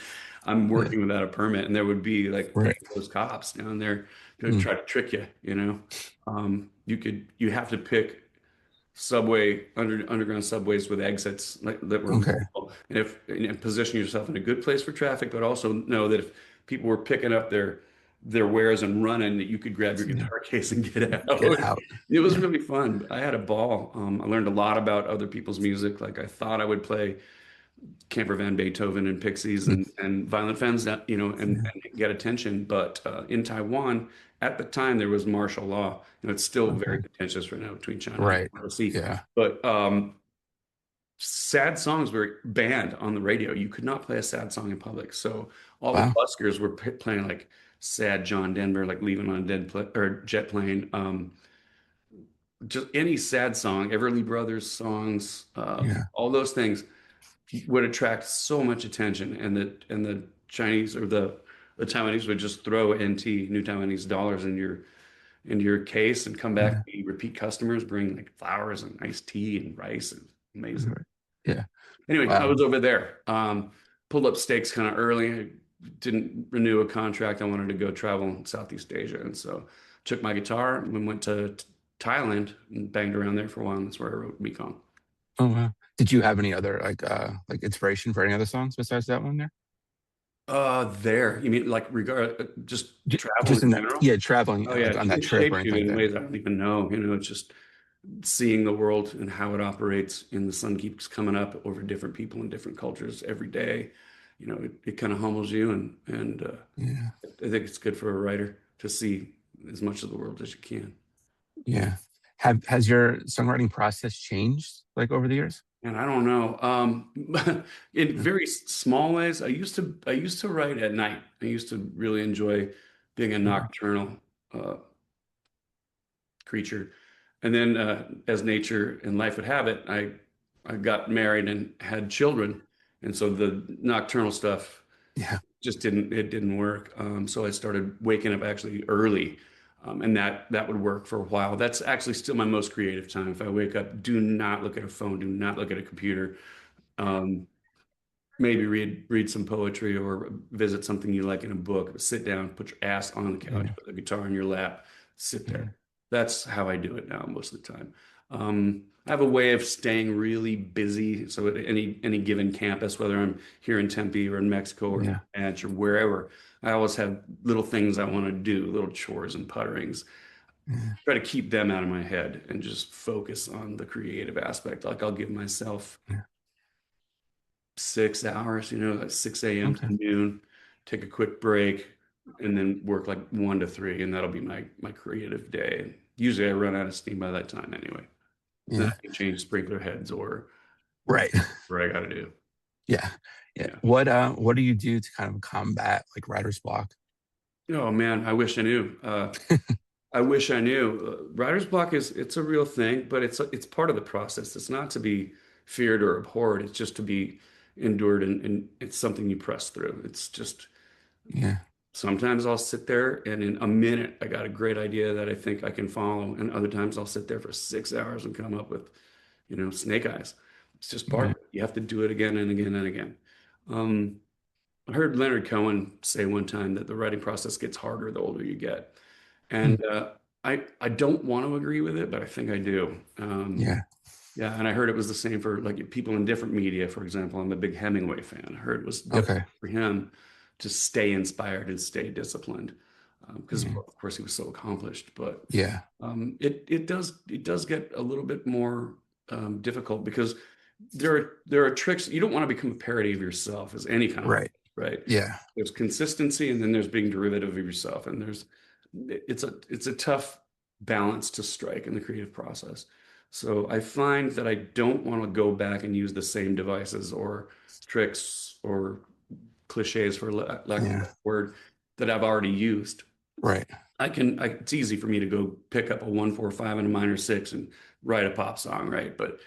yeah, working without a permit, and there would be like right. those cops down there to Mm, try to trick you. You have to pick underground subways with exits that were okay. multiple, and position yourself in a good place for traffic, but also know that if people were picking up their wares and running, that you could grab your Yeah. guitar case and get out. Get out. It was Yeah. really fun. I had a ball. I learned a lot about other people's music. Like I thought I would play Camper Van Beethoven and Pixies Mm, and Violent Femmes, yeah. and get attention. But in Taiwan, at the time, there was martial law. It's still very Okay. contentious right now between China and Right. ROC. Yeah. But sad songs were banned on the radio. You could not play a sad song in public. So all the Wow. buskers were playing like sad John Denver, like Leaving on a or Jet Plane. Just any sad song, Everly Brothers songs, Yeah. all those things would attract so much attention, and the Chinese or the Taiwanese would just throw NT, new Taiwanese dollars into your case and come back Yeah. and be repeat customers, bring like flowers and iced tea and rice. And amazing. Right. Yeah. Anyway, I Wow. was over there. Pulled up stakes kind of early. I didn't renew a contract. I wanted to go travel in Southeast Asia, and so took my guitar and went to Thailand and banged around there for a while. And that's where I wrote Mekong. Oh wow. Did you have any other like inspiration for any other songs besides that one there? There. You mean like just travel Just in in that, general? yeah, traveling Oh yeah, like on that it trip or shapes you anything like in that. ways I don't even know. It's just seeing the world and how it operates, and the sun keeps coming up over different people and different cultures every day. It kind of humbles you, and Yeah. I think it's good for a writer to see as much of the world as you can. Yeah. Has your songwriting process changed like over the years? And I don't know. In Yeah. very small ways, I used to write at night. I used to really enjoy being a Okay. nocturnal uh, creature. And then, as nature and life would have it, I got married and had children, and so the nocturnal stuff Yeah. just didn't work. So I started waking up actually early, and that would work for a while. That's actually still my most creative time. If I wake up, do not look at a phone, do not look at a computer. Um, Maybe read some poetry or visit something you like in a book. Sit down, put your ass on the couch, Yeah. put the guitar in your lap, sit Yeah. there. That's how I do it now most of the time. I have a way of staying really busy. So at any given campus, whether I'm here in Tempe or in Mexico or Yeah. Natch or wherever, I always have little things I want to do, little chores and putterings. Yeah. Try to keep them out of my head and just focus on the creative aspect. Like I'll give myself Yeah. 6 hours, like 6 a.m. to Okay. noon, take a quick break, and then work like 1 to 3, and that'll be my creative day. Usually I run out of steam by that time anyway. Then Yeah. I can change sprinkler heads or Right. whatever I got to do. Yeah. Yeah. Yeah. What do you do to kind of combat like writer's block? Oh man, I wish I knew. I wish I knew. Writer's block it's a real thing, but it's part of the process. It's not to be feared or abhorred. It's just to be endured, and it's something you press through. It's just Yeah. sometimes I'll sit there and in a minute I got a great idea that I think I can follow, and other times I'll sit there for 6 hours and come up with, snake eyes. It's just part of Yeah. it. You have to do it again and again and again. Um, I heard Leonard Cohen say one time that the writing process gets harder the older you get, Mm, and I don't want to agree with it, but I think I do. yeah. Yeah, and I heard it was the same for like people in different media. For example, I'm a big Hemingway fan. I heard it was difficult Okay. for him to stay inspired and stay disciplined because, Yeah. of course, he was so accomplished. But Yeah. it does get a little bit more difficult because there are tricks. You don't want to become a parody of yourself as any kind of Right. artist, right? Yeah. There's consistency, and then there's being derivative of yourself, and it's a tough balance to strike in the creative process. So I find that I don't want to go back and use the same devices or tricks or cliches, for lack of a Yeah. better word, that I've already used. Right. It's easy for me to go pick up a 1-4-5 and a minor six and write a pop song, right? But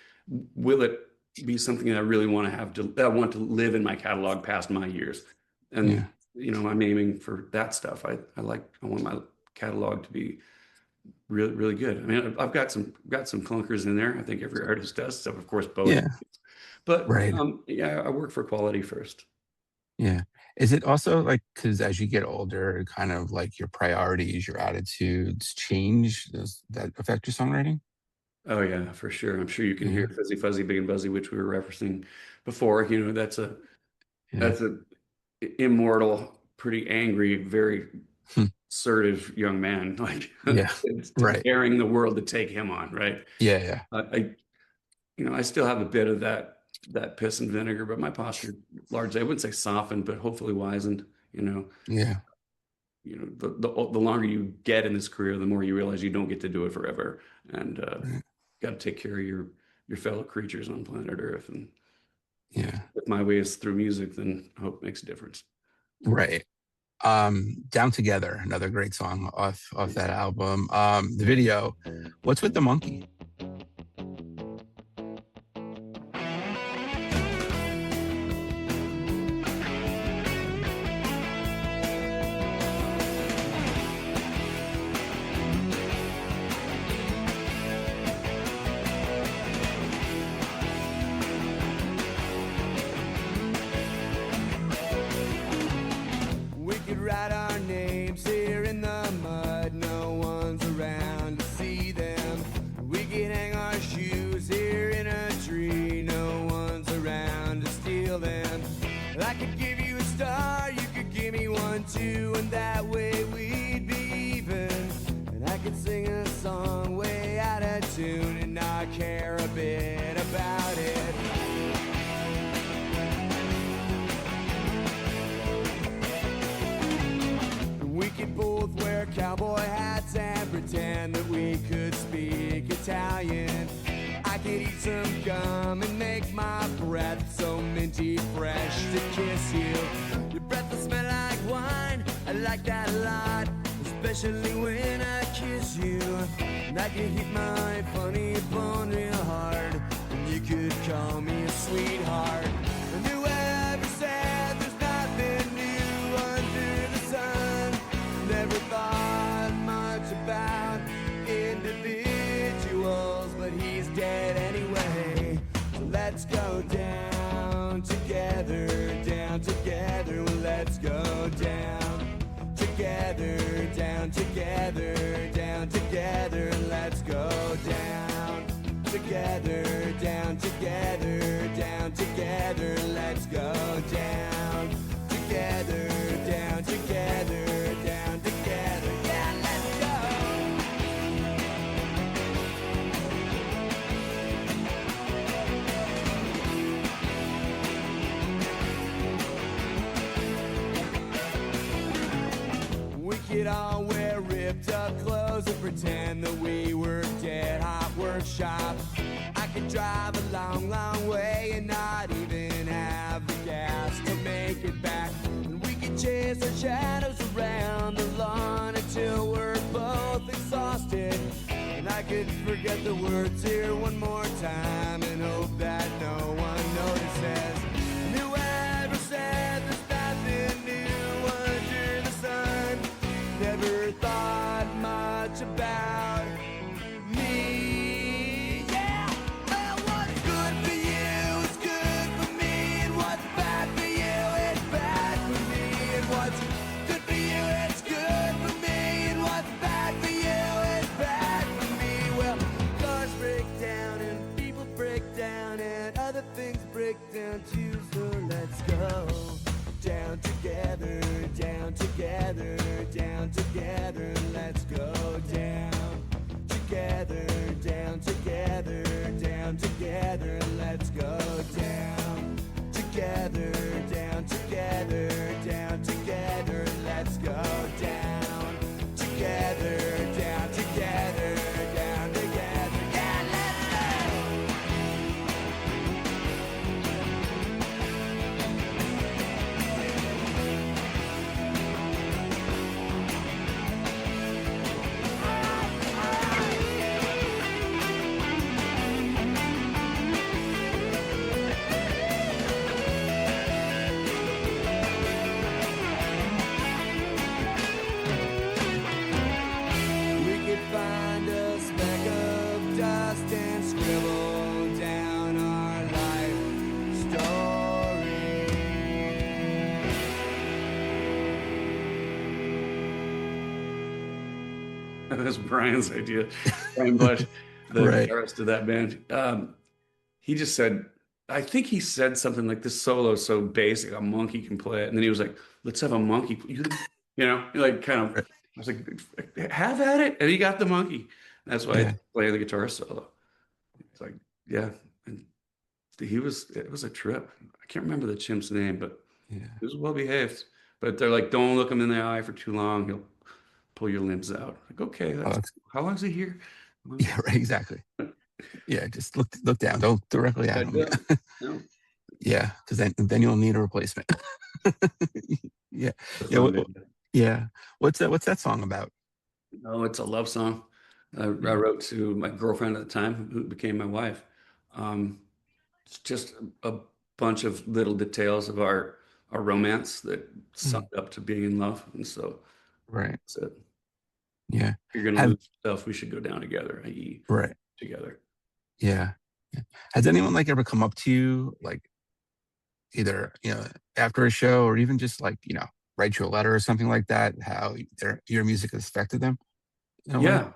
will it be something that I really want to that I want to live in my catalog past my years? And Yeah. I'm aiming for that stuff. I want my catalog to be really, really good. I mean, I've got some clunkers in there. I think every artist does. So of course, both. Yeah. But Right. yeah, I work for quality first. Yeah. Is it also like, because as you get older, kind of like your priorities, your attitudes change? Does that affect your songwriting? Oh yeah, for sure. I'm sure you can hear Yeah. Fizzy Fuzzy Big and Buzzy, which we were referencing before. You know, Yeah. that's a immortal, pretty angry, very Hmm. assertive young man, like Yeah. Right. daring the world to take him on, right? Yeah. Yeah. I still have a bit of that piss and vinegar, but my posture largely, I wouldn't say softened, but hopefully wizened. Yeah. The longer you get in this career, the more you realize you don't get to do it forever, and Right. got to take care of your fellow creatures on planet Earth. And Yeah. if my way is through music, then I hope it makes a difference. Right. Down Together, another great song off that album. The video, what's with the monkey? We could write our names here in the mud. No one's around to see them. We could hang our shoes here in a tree. No one's around to steal them. I could give you a star, you could give me one too, and that way we'd be even. And I could sing a song way out of tune and not care a bit about it. We could both wear cowboy hats and pretend that we could speak Italian. I could eat some gum and make my breath so minty fresh to kiss you. Your breath will smell like wine, I like that a lot, especially when I kiss you. And I could hit my funny bone real hard, and you could call me a sweetheart. And whoever said there's nothing new under the sun never thought much about individuals, but he's dead anyway. So let's go down together, well, let's go down together, let's go down together, let's go down together, yeah, let's go. We could all wear ripped up clothes and pretend that we were dead hot workshop. I could drive a long, long way and not even have the gas to make it back. And we could chase our shadows around the lawn until we're both exhausted. And I could forget the words here one more time and hope that no one notices. And whoever said there's nothing new under the sun never thought much about me. Yeah, well, what's good for you is good for me, and what's bad for you is bad for me, and what's good for you is good for me, and what's bad for you is bad for me. Well, cars break down and people break down and other things break down too, so let's go down together, let's go down. That was Brian's idea. Brian Bush, the Right. guitarist of that band. He just said, I think he said something like, this solo is so basic, a monkey can play it. And then he was like, let's have a monkey. Like kind of, Right. I was like, have at it. And he got the monkey. That's why Yeah. I play the guitar solo. It's like, yeah. And it was a trip. I can't remember the chimp's name, but Yeah. he was well behaved. But they're like, don't look him in the eye for too long. He'll pull your limbs out. Like, okay, Oh, how long is he here? yeah. Right. Exactly. Yeah. Just look down. Don't directly at him. Yeah. No. Yeah. Because then you'll need a replacement. Yeah. Yeah. Yeah. What's that song about? Oh, it's a love song. I wrote to my girlfriend at the time, who became my wife. It's just a bunch of little details of our romance that summed up to being in love. And so Right. that's it. Yeah. If you're gonna Have lose yourself, we should go down together, i.e. right. together. Yeah. Yeah. Has anyone like ever come up to you, like either after a show or even just like write you a letter or something like that? How your music has affected them? In a way? Yeah.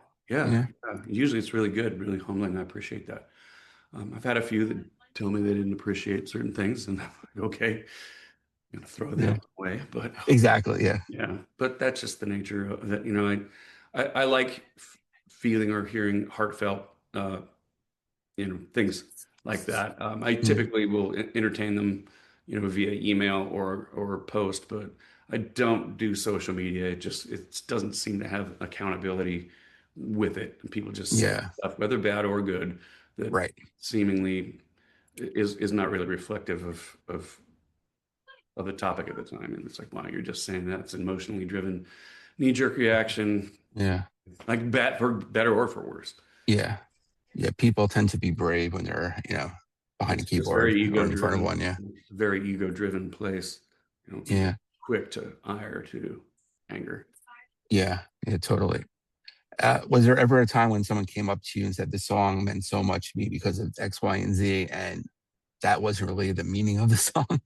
Yeah. Usually it's really good, really humbling. I appreciate that. I've had a few that tell me they didn't appreciate certain things, and I'm like, okay, I'm gonna throw Yeah. them away. But Exactly. Yeah. yeah, but that's just the nature of it. I like feeling or hearing heartfelt, things like that. I typically will entertain them, via email or post, but I don't do social media. It doesn't seem to have accountability with it. And people just say Yeah. stuff, whether bad or good, that Right. seemingly is not really reflective of the topic at the time. And it's like, wow, you're just saying that. It's an emotionally driven knee-jerk reaction, Yeah. like bad for better or for worse. Yeah. Yeah. People tend to be brave when they're behind a It's keyboard very or in front of ego-driven. one. Yeah. It's a very ego-driven place. Yeah. Quick to ire, to anger. Yeah. Yeah. Totally. Was there ever a time when someone came up to you and said, this song meant so much to me because of X, Y, and Z, and that wasn't really the meaning of the song?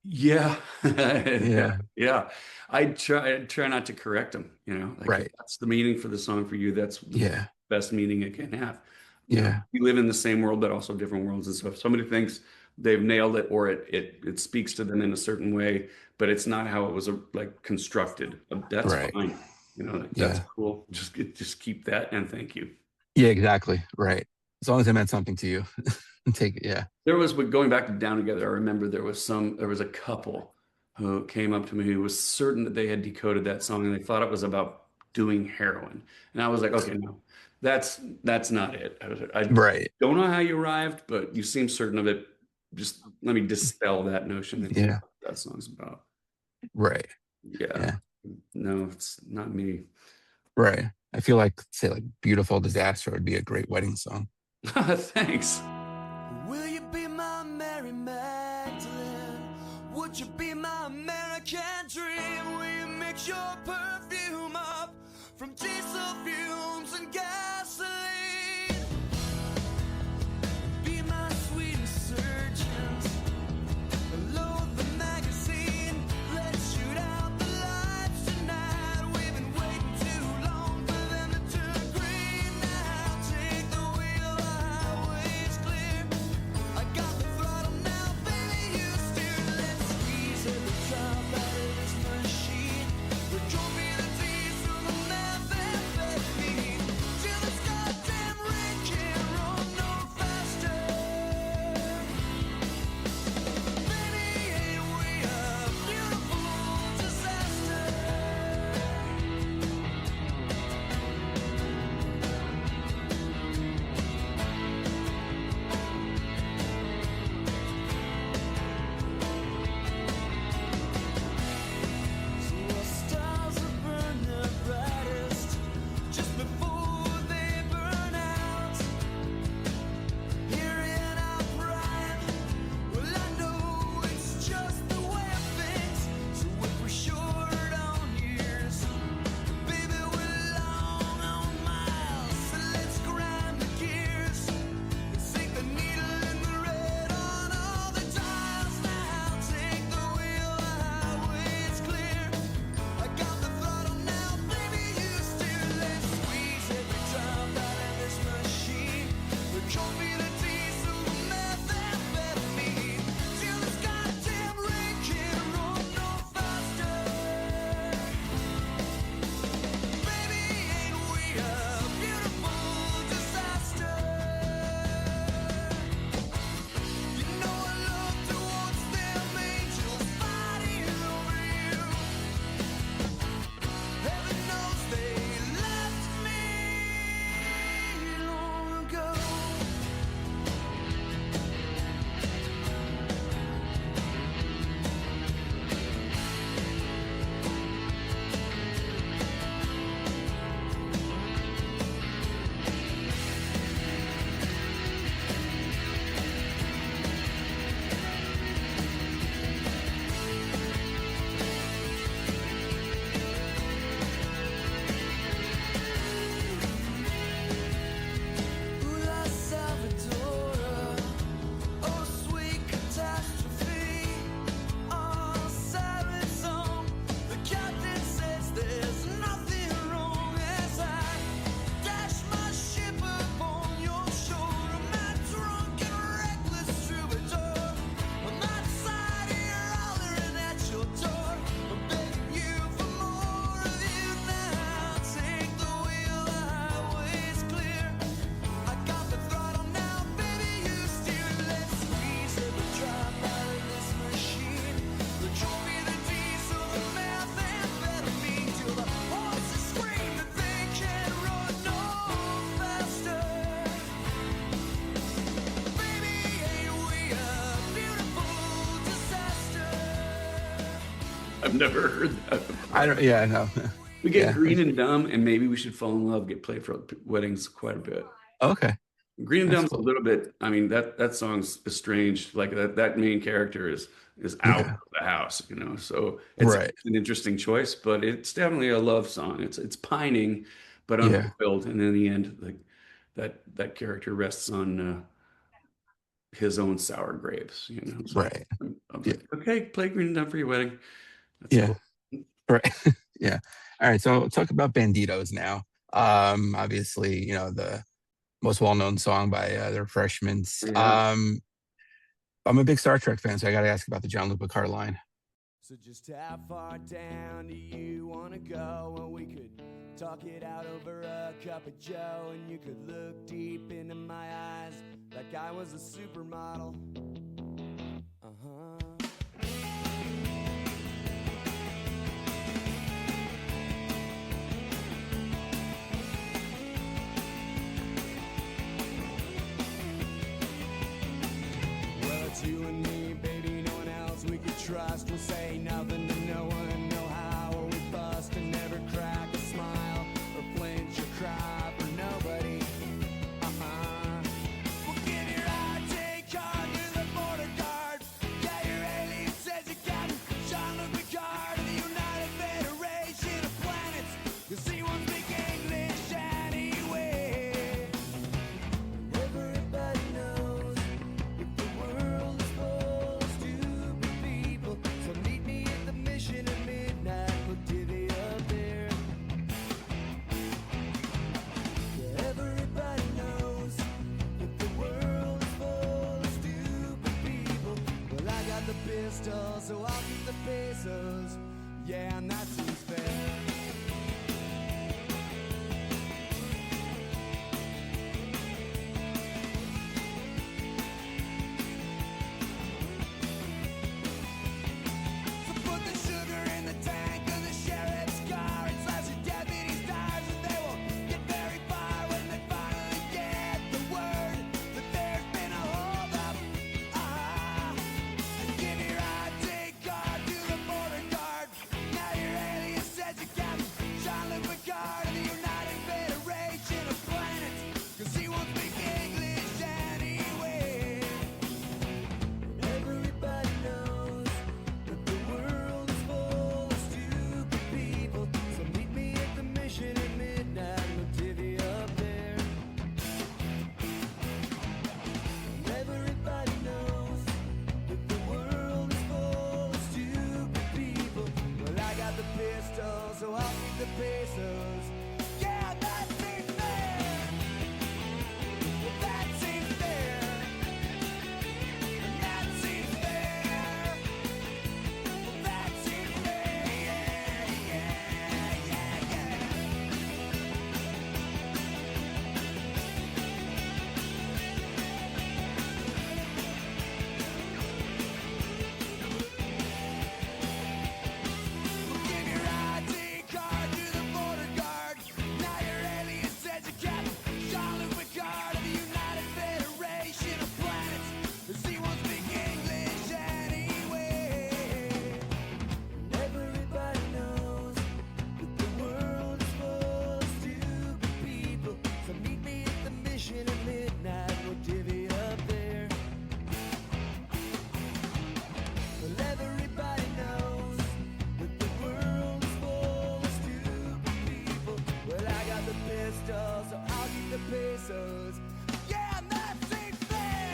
Yeah. Yeah. Yeah. I try not to correct them, like if Right. that's the meaning for the song for you, that's the Yeah. best meaning it can have. Yeah. We live in the same world, but also different worlds. And so if somebody thinks they've nailed it or it speaks to them in a certain way, but it's not how it was like constructed, that's Right. fine. That's cool. Just keep that and thank you. Yeah. Exactly. Right. As long as it meant something to you. Take it. Yeah. There was, but going back to Down Together, I remember there was a couple who came up to me who was certain that they had decoded that song and they thought it was about doing heroin. And I was like, okay, no, that's not it. I Right. don't know how you arrived, but you seem certain of it. Just let me dispel that notion that Yeah. that song's about. Right. Yeah. Yeah. No, it's not me. Right. I feel like, say, like Beautiful Disaster would be a great wedding song. Thanks. Will you be my Mary Magdalene? Would you be my American dream? Will you mix your perfume up from diesel fumes and gasoline? Be my sweet insurgent. Load the magazine. Let's shoot out the lights tonight. We've been waiting too long for them to turn green. Now take the wheel, the highway's clear. I got the throttle now, baby, you steer. Let's squeeze at the top out of this machine. We drove me the diesel, the methane. never heard that before. I don't. Yeah, no. We get Yeah. Green and Dumb and Maybe We Should Fall in Love get played for weddings quite a bit. Okay, Green and that's Dumb's a cool. little bit. I mean, that song's strange. Like that main character is out Yeah. of the house, So it's Right. an interesting choice, but it's definitely a love song. It's pining, but Yeah. unfulfilled. And in the end, like that character rests on his own sour grapes. So Right. I'm Yeah. like, okay, play Green and Dumb for your wedding. That's Yeah. cool. Right. Yeah. All right. So talk about Banditos now. Obviously, the most well-known song by the Refreshments. Yeah. I'm a big Star Trek fan, so I got to ask about the John Luca Carr line. So just how far down do you want to go? And we could talk it out over a cup of joe. And you could look deep into my eyes like I was a supermodel. Well, it's you and me, baby, no one else we could trust. We'll say nothing to no one, know how or we bust and never crack a smile or flinch or cry for nobody. We'll give your ID card to the border guard. Yeah, your alien says you got Jean-Luc Picard of the United Federation of Planets. 'Cause he won't speak English anyway. Everybody knows if the world is full of stupid people, so meet me at the mission at midnight. We'll divvy up there. Yeah, everybody knows if the world is full of stupid people. Well, I got the pistol, so I'll keep the pesos. Yeah, and that seems fair. So put the sugar in the tank of the sheriff's car and slash the deputy's tires, and they will get very far when they finally get the word that there's been a holdup. And give your ID card to the border guard. Now your alien says you got Jean-Luc Picard of the United Federation of Planets, 'cause he won't speak English anyway. Everybody knows that the world is full of stupid people. So meet me at the mission at midnight. We'll divvy up there. Everybody knows that the world is full of stupid people. Well, I got the pistol, so I'll keep the pesos. Yeah, that seems fair. Well, that seems fair. That seems fair. Well, that seems fair. Yeah, yeah, yeah, yeah. We'll give your ID card to the border guard. Now your alien says you got Jean-Luc Picard of the United Federation of Planets, 'cause he won't speak English anyway. Everybody knows that the world is full of stupid people. So meet me at the mission at midnight. We'll divvy up there. Well, everybody knows that the world is full of stupid people. Well, I got the pistol, so I'll keep the pesos. Yeah, and that seems fair.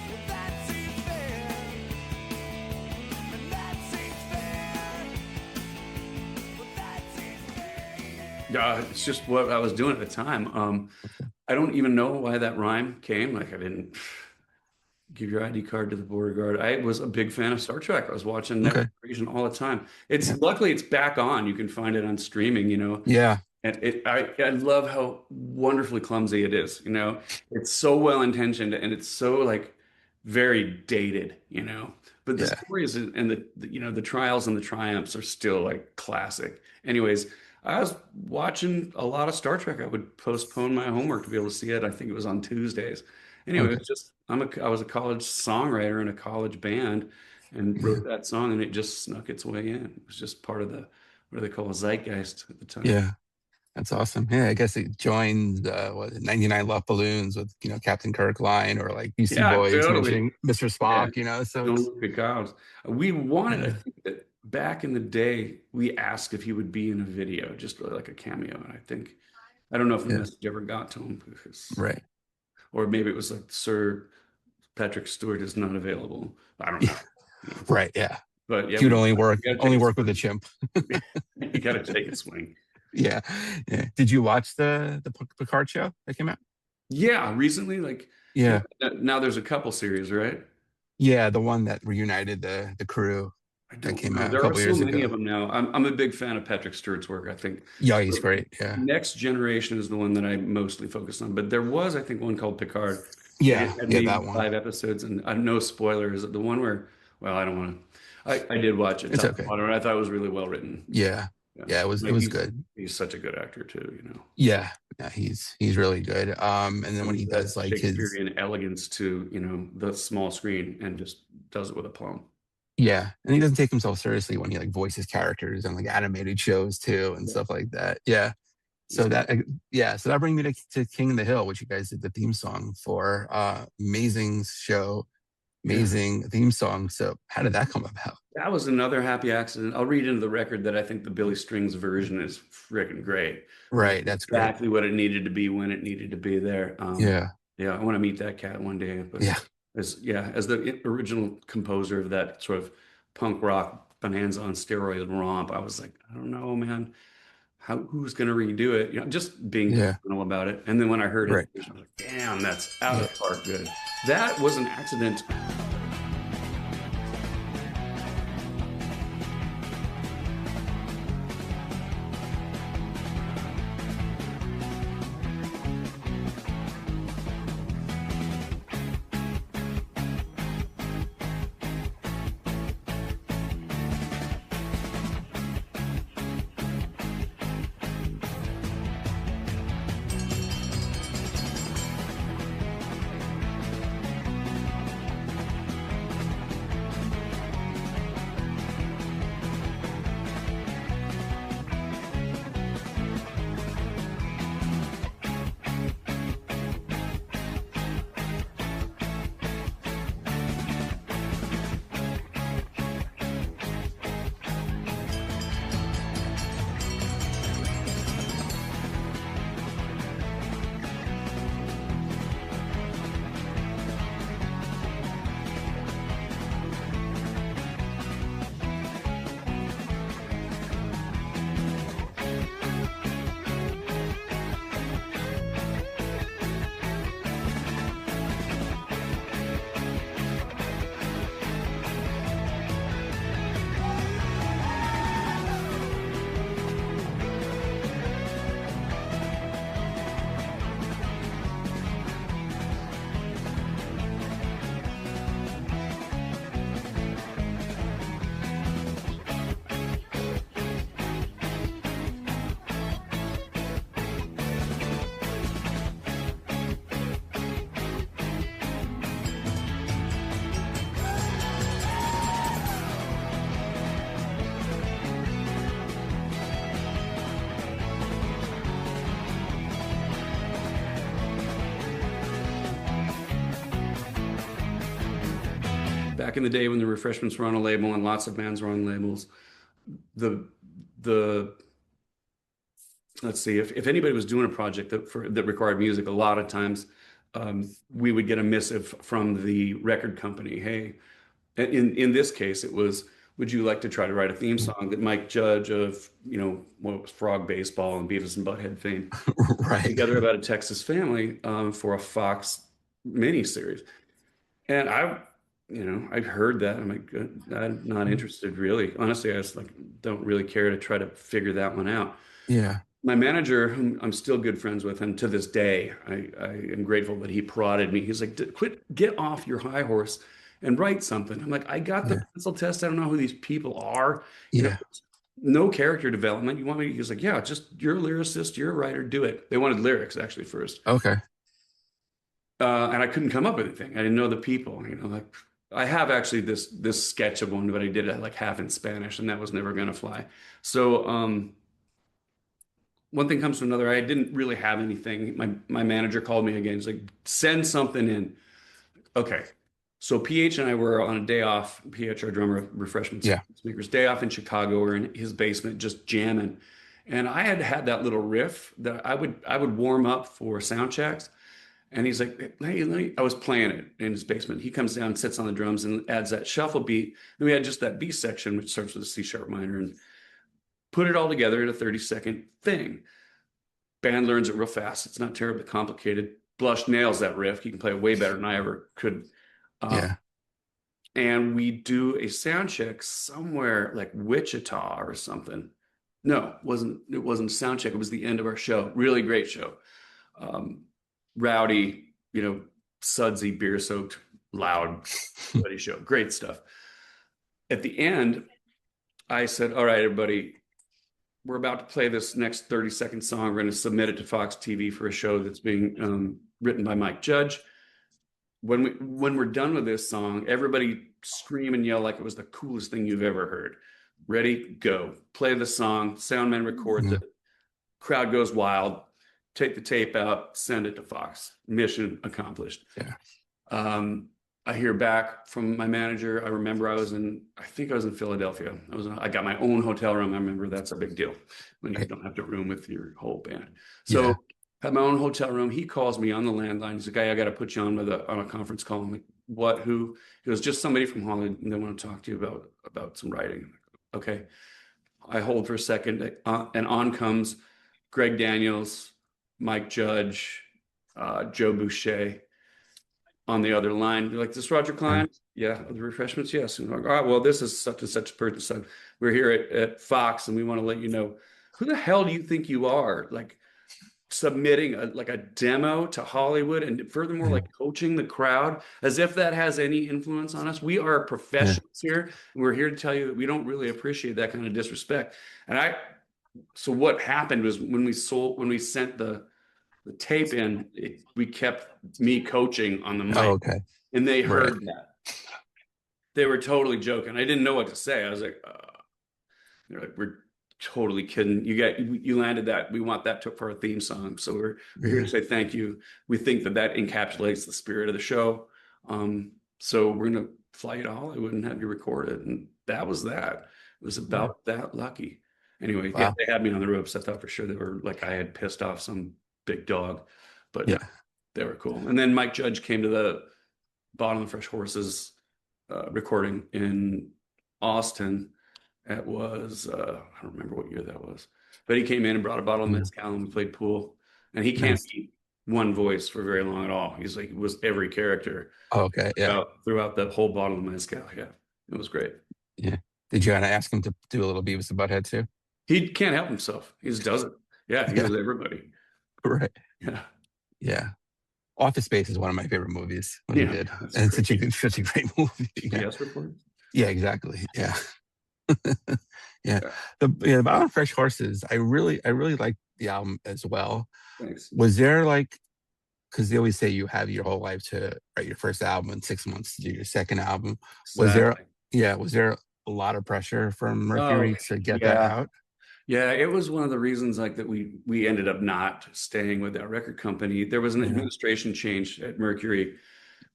Well, that seems fair. And that seems fair. Well, that seems fair. Yeah. It's just what I was doing at the time. I don't even know why that rhyme came. Like I didn't give your ID card to the border guard. I was a big fan of Star Trek. I was watching Next Okay. Generation all the time. It's Yeah. luckily it's back on. You can find it on streaming. Yeah. And I love how wonderfully clumsy it is. It's so well intentioned and it's so like very dated. But the Yeah. stories and the trials and the triumphs are still like classic. Anyways, I was watching a lot of Star Trek. I would postpone my homework to be able to see it. I think it was on Tuesdays. Anyway, Okay. it's just I was a college songwriter in a college band, and wrote that song, and it just snuck its way in. It was just part of the, what do they call a zeitgeist at the time. Yeah. That's awesome. Yeah, I guess it joined what 99 Love Balloons with Captain Kirk line, or like Beastie Yeah, Boys totally. mentioning Mr. Yeah. Spock. So it's Don't pick out. We wanted, I yeah, think that back in the day, we asked if he would be in a video, just like a cameo. And I don't know if the yeah, message ever got to him because, right. or maybe it was like, Sir Patrick Stewart is not available. I don't know. Yeah, right. Yeah, But yeah, he would only we work gotta take only a work with a swing. chimp. You got to take a swing. Yeah, yeah. Did you watch the Picard show that came out? Yeah, recently, like, Yeah, now there's a couple series, right? yeah, the one that reunited the crew I that don't came know. out a There are couple so years many of ago. them now. I'm a big fan of Patrick Stewart's work. I think Yeah, he's great. Yeah, Next Generation is the one that I mostly focus on. But there was, I think, one called Picard, and it yeah, had yeah. maybe That one. 5 episodes. And no spoilers. The one where, well, I don't want to. I did watch it, It's top to okay. bottom, and I thought it was really well written. Yeah, Yeah, yeah. It like was good. he's such a good actor too. Yeah, yeah. He's really good. And then when he Brings that does like his Shakespearean elegance to the small screen and just does it with aplomb. Yeah, and he doesn't take himself seriously when he like voices characters and like animated shows too and Yeah. stuff like that. Yeah. So that so that brings me to King of the Hill, which you guys did the theme song for. Amazing show, Yeah. amazing theme song. So how did that come about? That was another happy accident. I'll read into the record that I think the Billy Strings version is freaking great. Right, that's great. Exactly what it needed to be when it needed to be there. Yeah, Yeah, I want to meet that cat one day. But yeah, as the original composer of that sort of punk rock bonanza on steroid romp, I was like, I don't know, man. Who's gonna redo it? Just being yeah. delusional about it. And then when I heard Right. it, I was like, damn, that's out of the park good. That was an accident. Back in the day when the Refreshments were on a label and lots of bands were on labels, the let's see, if anybody was doing a project that required music, a lot of times we would get a missive from the record company. Hey, in this case, it was, would you like to try to write a theme song that Mike Judge of what was Frog Baseball and Beavis and Butthead fame right. together about a Texas family for a Fox miniseries. And I heard that. I'm like, good, I'm not interested really. Honestly, I was like, don't really care to try to figure that one out. Yeah, My manager, whom I'm still good friends with, and to this day, I am grateful that he prodded me. He's like, get off your high horse and write something. I'm like, I got the yeah, pencil test. I don't know who these people are. yeah. No character development. You want me? He's like, yeah, just you're a lyricist, you're a writer, do it. They wanted lyrics actually first. Okay. And I couldn't come up with anything. I didn't know the people, like I have actually this sketch of one, but I did it like half in Spanish, and that was never gonna fly. So one thing comes to another. I didn't really have anything. My manager called me again. He's like, send something in. Okay. So PH and I were on a day off. PH, our drummer, Refreshments, Yeah. Peacemakers, day off in Chicago. We're in his basement just jamming. And I had that little riff that I would warm up for sound checks. And he's like, hey, I was playing it in his basement. He comes down, sits on the drums, and adds that shuffle beat. Then we had just that B section, which starts with a C sharp minor, and put it all together in a 30-second thing. Band learns it real fast. It's not terribly complicated. Blush nails that riff. He can play it way better than I ever could. Yeah. And we do a sound check somewhere like Wichita or something. No, it wasn't a sound check. It was the end of our show. Really great show. Rowdy, sudsy, beer soaked, loud, bloody show. Great stuff. At the end, I said, all right, everybody, we're about to play this next 30-second song. We're going to submit it to Fox TV for a show that's being written by Mike Judge. When we're done with this song, everybody scream and yell like it was the coolest thing you've ever heard. Ready, go. Play the song. Soundman records it. Crowd goes wild. Take the tape out. Send it to Fox. Mission accomplished. Yeah. I hear back from my manager. I remember I think I was in Philadelphia. I got my own hotel room. I remember that's a big deal when you don't have to room with your whole band. So had my own hotel room. He calls me on the landline. He's like, "Hey, I got to put you on on a conference call." I'm like, "What? Who?" He goes, "Just somebody from Hollywood, and they want to talk to you about some writing." Okay. I hold for a second, and on comes Greg Daniels, Mike Judge, Joe Boucher. On the other line, you're like, "This Roger Clyne?" Yeah. The Refreshments? Yes. And I'm like, "All right, well, this is such and such a person. So we're here at Fox, and we want to let you know, who the hell do you think you are? Like submitting a demo to Hollywood, and furthermore, like coaching the crowd as if that has any influence on us. We are professionals here, and we're here to tell you that we don't really appreciate that kind of disrespect." And so what happened was when we sent the tape in, we kept me coaching on the mic. Oh, okay. And they heard that. They were totally joking. I didn't know what to say. I was like, they're like, "We're totally kidding. You landed that. We want that for our theme song. So we're here to say thank you. We think that encapsulates the spirit of the show. So we're going to fly you to Hollywood and have you record it." And that was that. It was about that lucky. Anyway, yeah, they had me on the ropes. I thought for sure they were like I had pissed off some big dog, but they were cool. And then Mike Judge came to the Bottom of Fresh Horses recording in Austin. It was I don't remember what year that was, but he came in and brought a bottle of mezcal and we played pool. And he can't be one voice for very long at all. He's like, it was every character. Oh, okay. Yeah. Throughout the whole bottle of mezcal. Yeah, it was great. Yeah. Did you want to ask him to do a little Beavis and Butthead too? He can't help himself. He just does it. Yeah, he knows everybody. Right. Yeah. Yeah. Office Space is one of my favorite movies. What he did. And such a great movie. GPS report? Yeah, exactly. Yeah. The Bottom of Fresh Horses, I really liked the album as well. Thanks. Was there because they always say you have your whole life to write your first album and 6 months to do your second album. Was there a lot of pressure from Mercury to get that out? Yeah, it was one of the reasons that we ended up not staying with that record company. There was an administration change at Mercury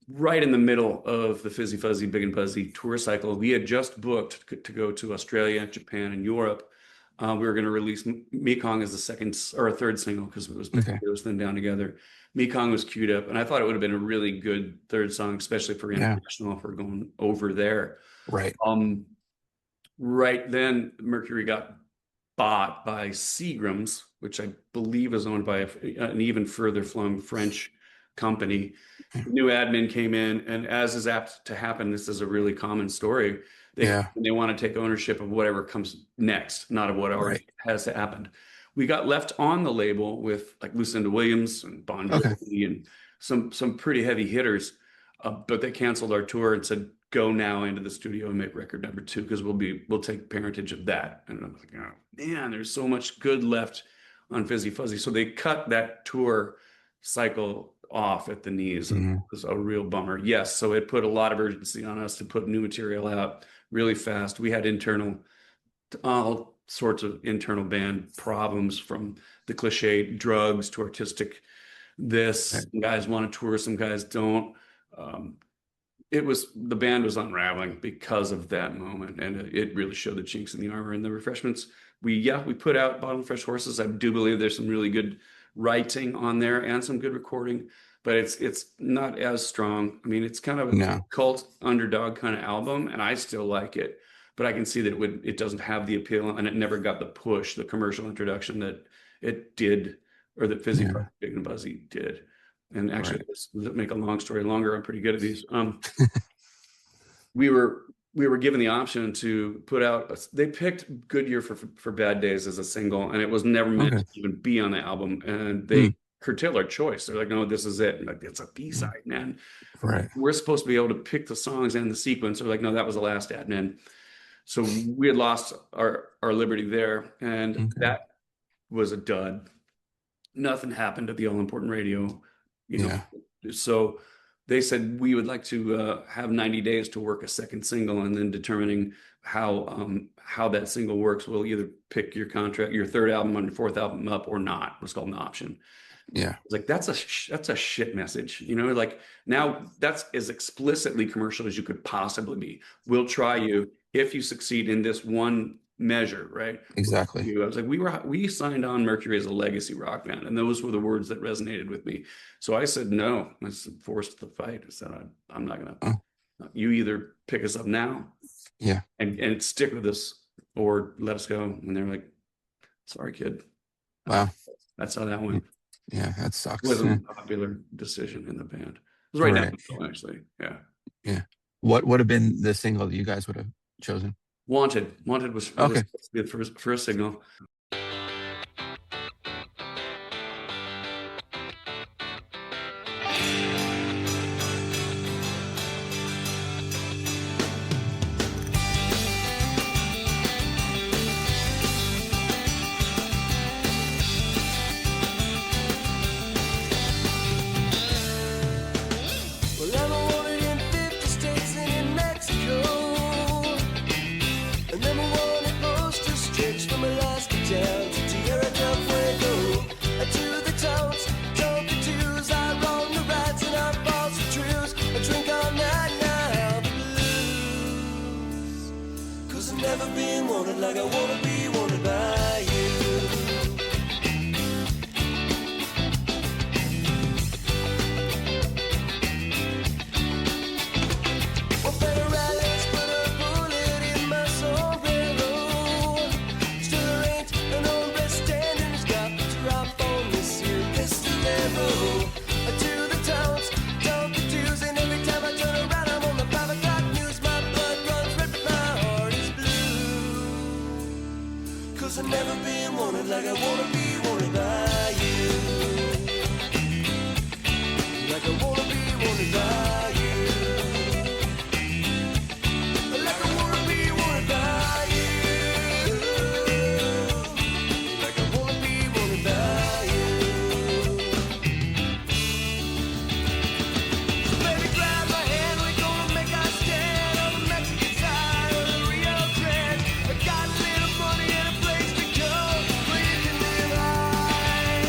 right in the middle of the Fizzy Fuzzy Big and Buzzy tour cycle. We had just booked to go to Australia, Japan, and Europe. We were going to release Mekong as the second or a third single because it was Banditos then Down Together. Mekong was queued up, and I thought it would have been a really good third song, especially for international if we're going over there. Right. Right then, Mercury got bought by Seagram's, which I believe is owned by an even further flung French company. New admin came in, and as is apt to happen, this is a really common story. They want to take ownership of whatever comes next, not of what already has happened. We got left on the label with like Lucinda Williams and Bon Jovi and some pretty heavy hitters, but they canceled our tour and said, "Go now into the studio and make record number 2 because we'll take parentage of that." And I'm like, "Oh man, there's so much good left on Fizzy Fuzzy." So they cut that tour cycle off at the knees, and Mhm. it was a real bummer. Yes, so it put a lot of urgency on us to put new material out really fast. We had all sorts of internal band problems, from the cliche drugs to artistic this. Right. Some guys want to tour, some guys don't. The band was unraveling because of that moment, and it really showed the chinks in the armor. And the Refreshments, we put out Bottle Fresh Horses. I do believe there's some really good writing on there and some good recording, but it's not as strong. I mean, it's kind of a No. cult underdog kind of album, and I still like it, but I can see that it doesn't have the appeal, and it never got the push, the commercial introduction that it did, or that Fizzy Yeah. Fuzzy Big and Buzzy did. And actually, Right. let's make a long story longer. I'm pretty good at these. We were given the option to put out. They picked "Good Year for Bad Days" as a single, and it was never meant Okay. to even be on the album. And Hmm. they curtailed our choice. They're like, "No, this is it." And like, it's a B-side, man. Right. We're supposed to be able to pick the songs and the sequence. They're like, "No, that was the last ad." And so we had lost our liberty there, and Okay. that was a dud. Nothing happened at the all important radio, you know. Yeah. So they said, we would like to have 90 days to work a second single, and then determining how that single works, we'll either pick your third album on your fourth album up or not. It's called an option. Yeah. It's like, that's a shit message, you know. Like, now that's as explicitly commercial as you could possibly be. We'll try you if you succeed in this one measure, right? Exactly. I was like, we signed on Mercury as a legacy rock band, and those were the words that resonated with me. So I said no. I was forced to fight. I said, I'm not gonna. Oh. You either pick us up now, Yeah. and stick with us, or let us go. And they're like, sorry, kid. Wow. That's how that went. Yeah, that sucks. It wasn't a popular decision in the band. It was right Right. now, actually. Yeah. Yeah. What would have been the single that you guys would have chosen? Wanted was Okay. supposed to be the first signal. Well, I'm wanted in 50 states and in Mexico. And then we wanted posters stretched from Alaska down to Tierra del Fuego. And to the towns, told the twos, I wrong the rights and I false the truths. I drink all night now, the blues. 'Cause I've never been wanted like I wanna be wanted by you. Well, federales put a bullet in my sombrero. Still there ain't an hombre standing who's got the drop on this here pistolero. To the towns, don't the dues, and every time I turn around, I'm on the 5 o'clock news. My blood runs red, but my heart is blue. 'Cause I've never been wanted like I wanna be wanted by you. Like I wanna be wanted by you. Like I wanna be wanted by you. Like I wanna be wanted by you. So baby, grab my hand, we're gonna make our stand on the Mexican side of the Rio Grande. I got a little money and a place to go, where you can live high,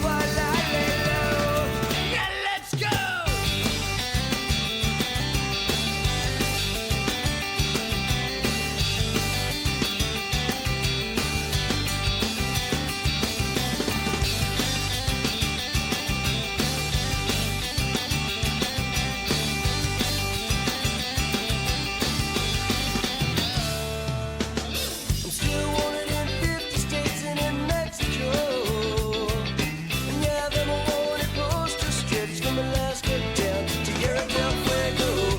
while I lay low. Yeah, let's go. I'm still wanted in 50 states and in Mexico. And yeah, them wanted posters stretched from Alaska down to Tierra del Fuego.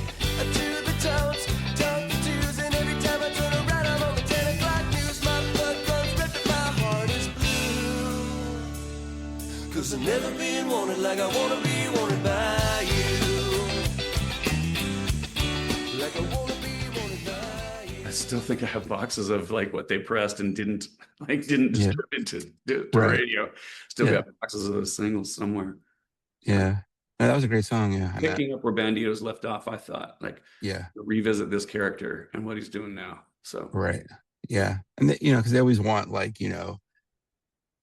To the towns, talk the twos, and every time I turn around, I'm on the 10 o'clock news. My blood runs red, but my heart is blue. 'Cause I've never been wanted like I wanna be wanted by you. Like I wanna be wanted by you. I still think I have boxes of like what they pressed and didn't Yeah. distribute to Right. radio. Still Yeah. got boxes of those singles somewhere. Yeah. No, that was a great song. Yeah, and that, picking up where Banditos left off. I thought like yeah, revisit this character and what he's doing now. So right, yeah, and you know, because they always want like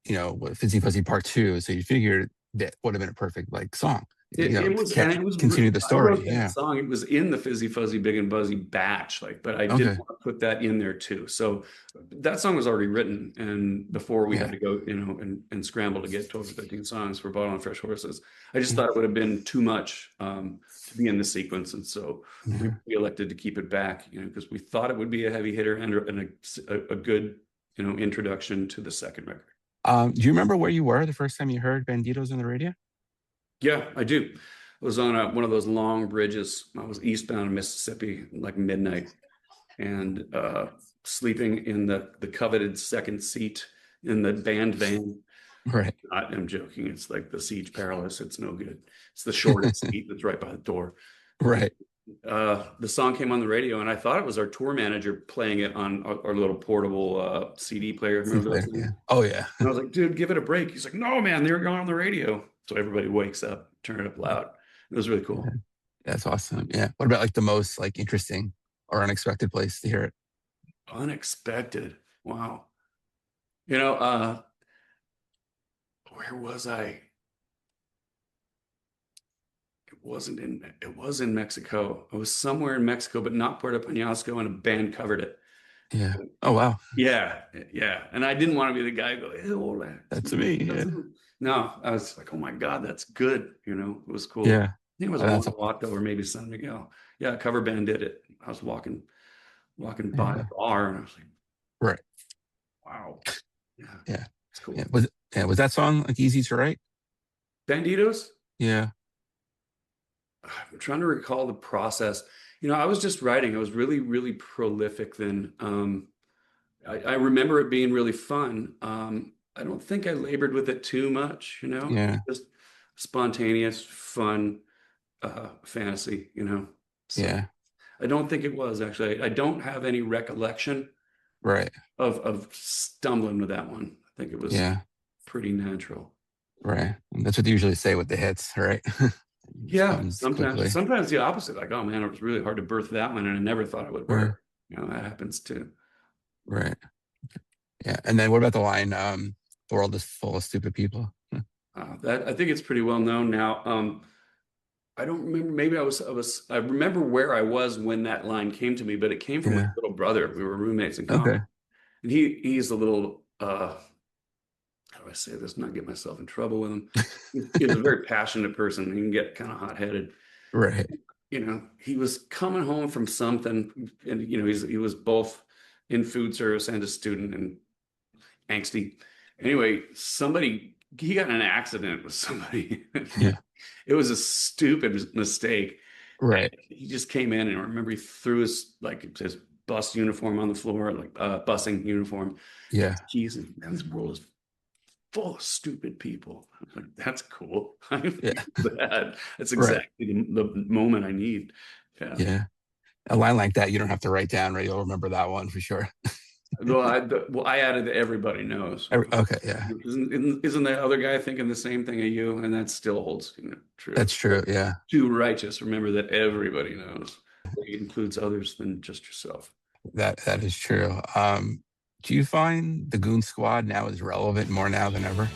what Fizzy Fuzzy Part Two. So you figured that would have been a perfect like song. it was, and it was, Continue the I story. wrote that Yeah. song. It was in the Fizzy Fuzzy Big and Buzzy batch, like, but I didn't Okay. want to put that in there too. So that song was already written, and before we had Yeah. to go, and scramble to get 12 or 13 songs for Bottle on Fresh Horses, I just Yeah. thought it would have been too much to be in the sequence, and so Yeah. we elected to keep it back, because we thought it would be a heavy hitter and a good, introduction to the second record. Do you remember where you were the first time you heard Banditos on the radio? Yeah, I do. I was on one of those long bridges. I was eastbound in Mississippi, like midnight, and sleeping in the coveted second seat in the band van. Right. I'm joking. It's like the Siege Perilous. It's no good. It's the shortest seat that's right by the door. Right. The song came on the radio, and I thought it was our tour manager playing it on our little portable CD player. Remember those things? Yeah. Oh yeah. And I was like, dude, give it a break. He's like, no, man, they're going on the radio. So everybody wakes up, turn it up loud. It was really cool. That's awesome. Yeah. What about like the most like interesting or unexpected place to hear it? Unexpected. Wow. Where was I? It was in Mexico. I was somewhere in Mexico, but not Puerto Penasco, and a band covered it. Yeah. Oh wow. Yeah. And I didn't want to be the guy who go, hey, That's me. Yeah. No, I was like, oh my God, that's good. It was cool. Yeah. I think it was That's Guanajuato or maybe San Miguel. Yeah, a cover band did it. I was walking by Yeah. a bar, and I was like, Right. wow. Yeah. Yeah. It's cool. Yeah. Was that song like easy to write? Banditos? Yeah. I'm trying to recall the process. I was just writing. I was really, really prolific then. I remember it being really fun. I don't think I labored with it too much, Yeah. just spontaneous, fun, fantasy, So Yeah. I don't think it was actually. I don't have any recollection Right. of stumbling with that one. I think it was Yeah. pretty natural. Right. And that's what they usually say with the hits, right? Yeah, Comes quickly. sometimes the opposite. Like, oh man, it was really hard to birth that one, and I never thought it would work. That happens too. Right. Yeah. And then what about the line, the world is full of stupid people? That I think it's pretty well known now. I don't remember. Maybe I remember where I was when that line came to me, but it came from my Yeah. little brother. We were roommates in college. Okay. And he's a little how do I say this, not get myself in trouble with him. He's a very passionate person. He can get kind of hot-headed. Right. He was coming home from something, and he was both in food service and a student, and angsty. Anyway, he got in an accident with somebody. Yeah. It was a stupid mistake. Right. He just came in, and I remember he threw his bus uniform on the floor, like busing uniform. Yeah. Keys, and this world is full of stupid people. I'm like, that's cool. Yeah. That's exactly the moment I need. Yeah. Yeah. A line like that, you don't have to write down, right? You'll remember that one for sure. Well, I added the everybody knows. Okay. Yeah. Isn't the other guy thinking the same thing of you? And that still holds true. That's true. Yeah. Too righteous. Remember that everybody knows. It includes others than just yourself. That is true. Do you find the Goon Squad now is relevant more now than ever?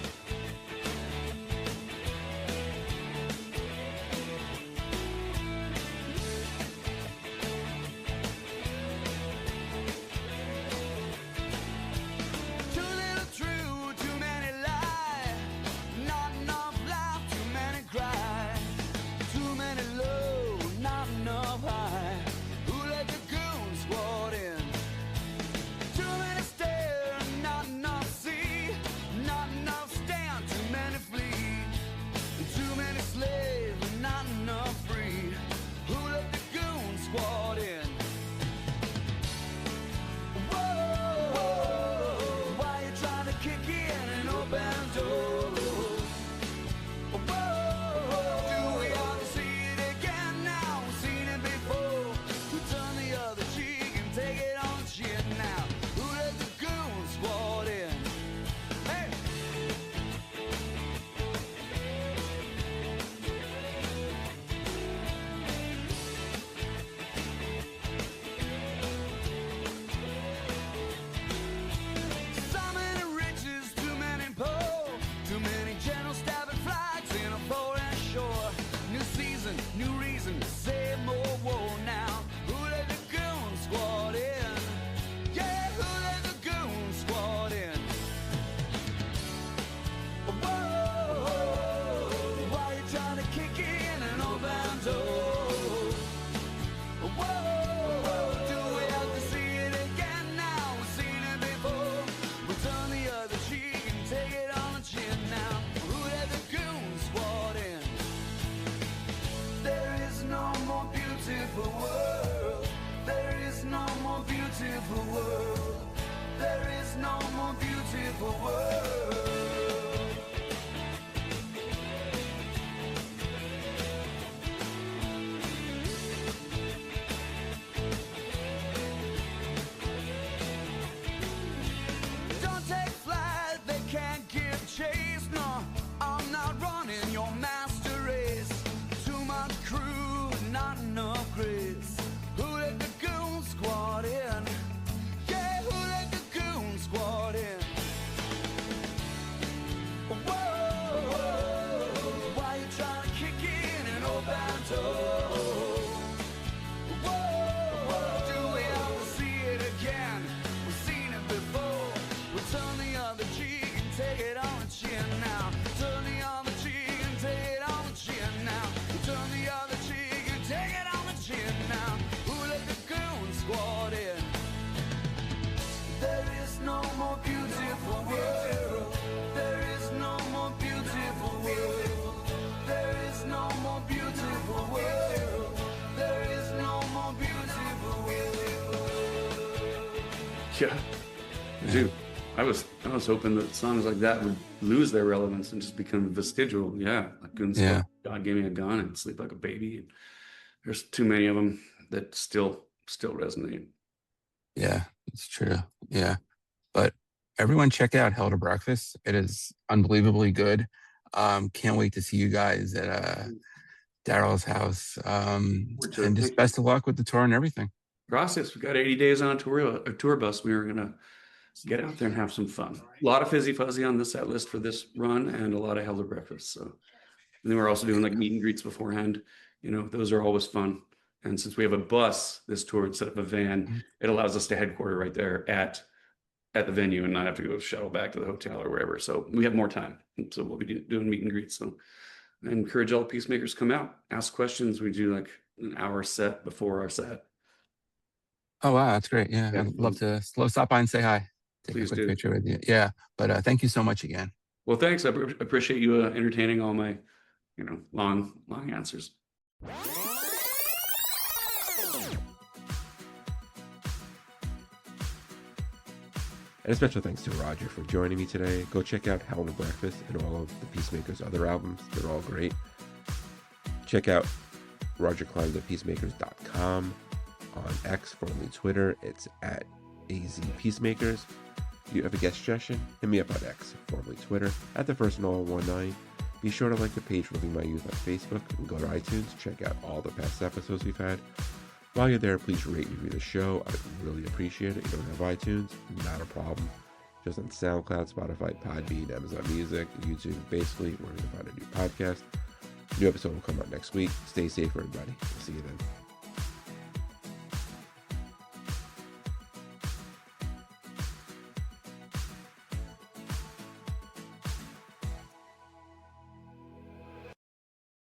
Too little true, too many lie. Not enough laugh, too many cry. Too many low, not enough high. Who let the goon squad in? Too many stare, not enough see. Not enough stand, Yeah, dude. I was hoping that songs like that would lose their relevance and just become vestigial. Yeah, like Yeah. God Gave Me a Gun and Sleep Like a Baby. And there's too many of them that still resonate. Yeah, it's true. Yeah. But everyone check out Hell to Breakfast. It is unbelievably good. Can't wait to see you guys at Daryl's house. And just best of luck with the tour and everything. Process. We've got 80 days on a tour bus. We are gonna get out there and have some fun. A lot of Fizzy Fuzzy on the set list for this run, and a lot of Hell to Breakfast. So, and then we're also doing like meet and greets beforehand. You know, those are always fun. And since we have a bus this tour instead of a van, it allows us to headquarter right there at the venue and not have to go shuttle back to the hotel or wherever. So we have more time. So we'll be doing meet and greets. So I encourage all the Peacemakers come out, ask questions. We do like an hour set before our set. Oh, wow. That's great. Yeah. Yeah. I'd love to stop by and say hi. Take Please a quick do. picture with you. Yeah. But thank you so much again. Well, thanks. I appreciate you entertaining all my, long answers. And a special thanks to Roger for joining me today. Go check out Hell to Breakfast and all of the Peacemakers' other albums. They're all great. Check out Roger Clyne at Peacemakers.com. On X, formerly Twitter, it's at AZ Peacemakers. If you have a guest suggestion, hit me up on X, formerly Twitter, at the first Noel19. Be sure to like the page Living My Youth on Facebook and go to iTunes. Check out all the past episodes we've had. While you're there, please rate and review the show. I'd really appreciate it. You don't have iTunes? Not a problem. Just on SoundCloud, Spotify, Podbean, Amazon Music, YouTube, basically, where you can find a new podcast. New episode will come out next week. Stay safe, everybody. We'll see you then.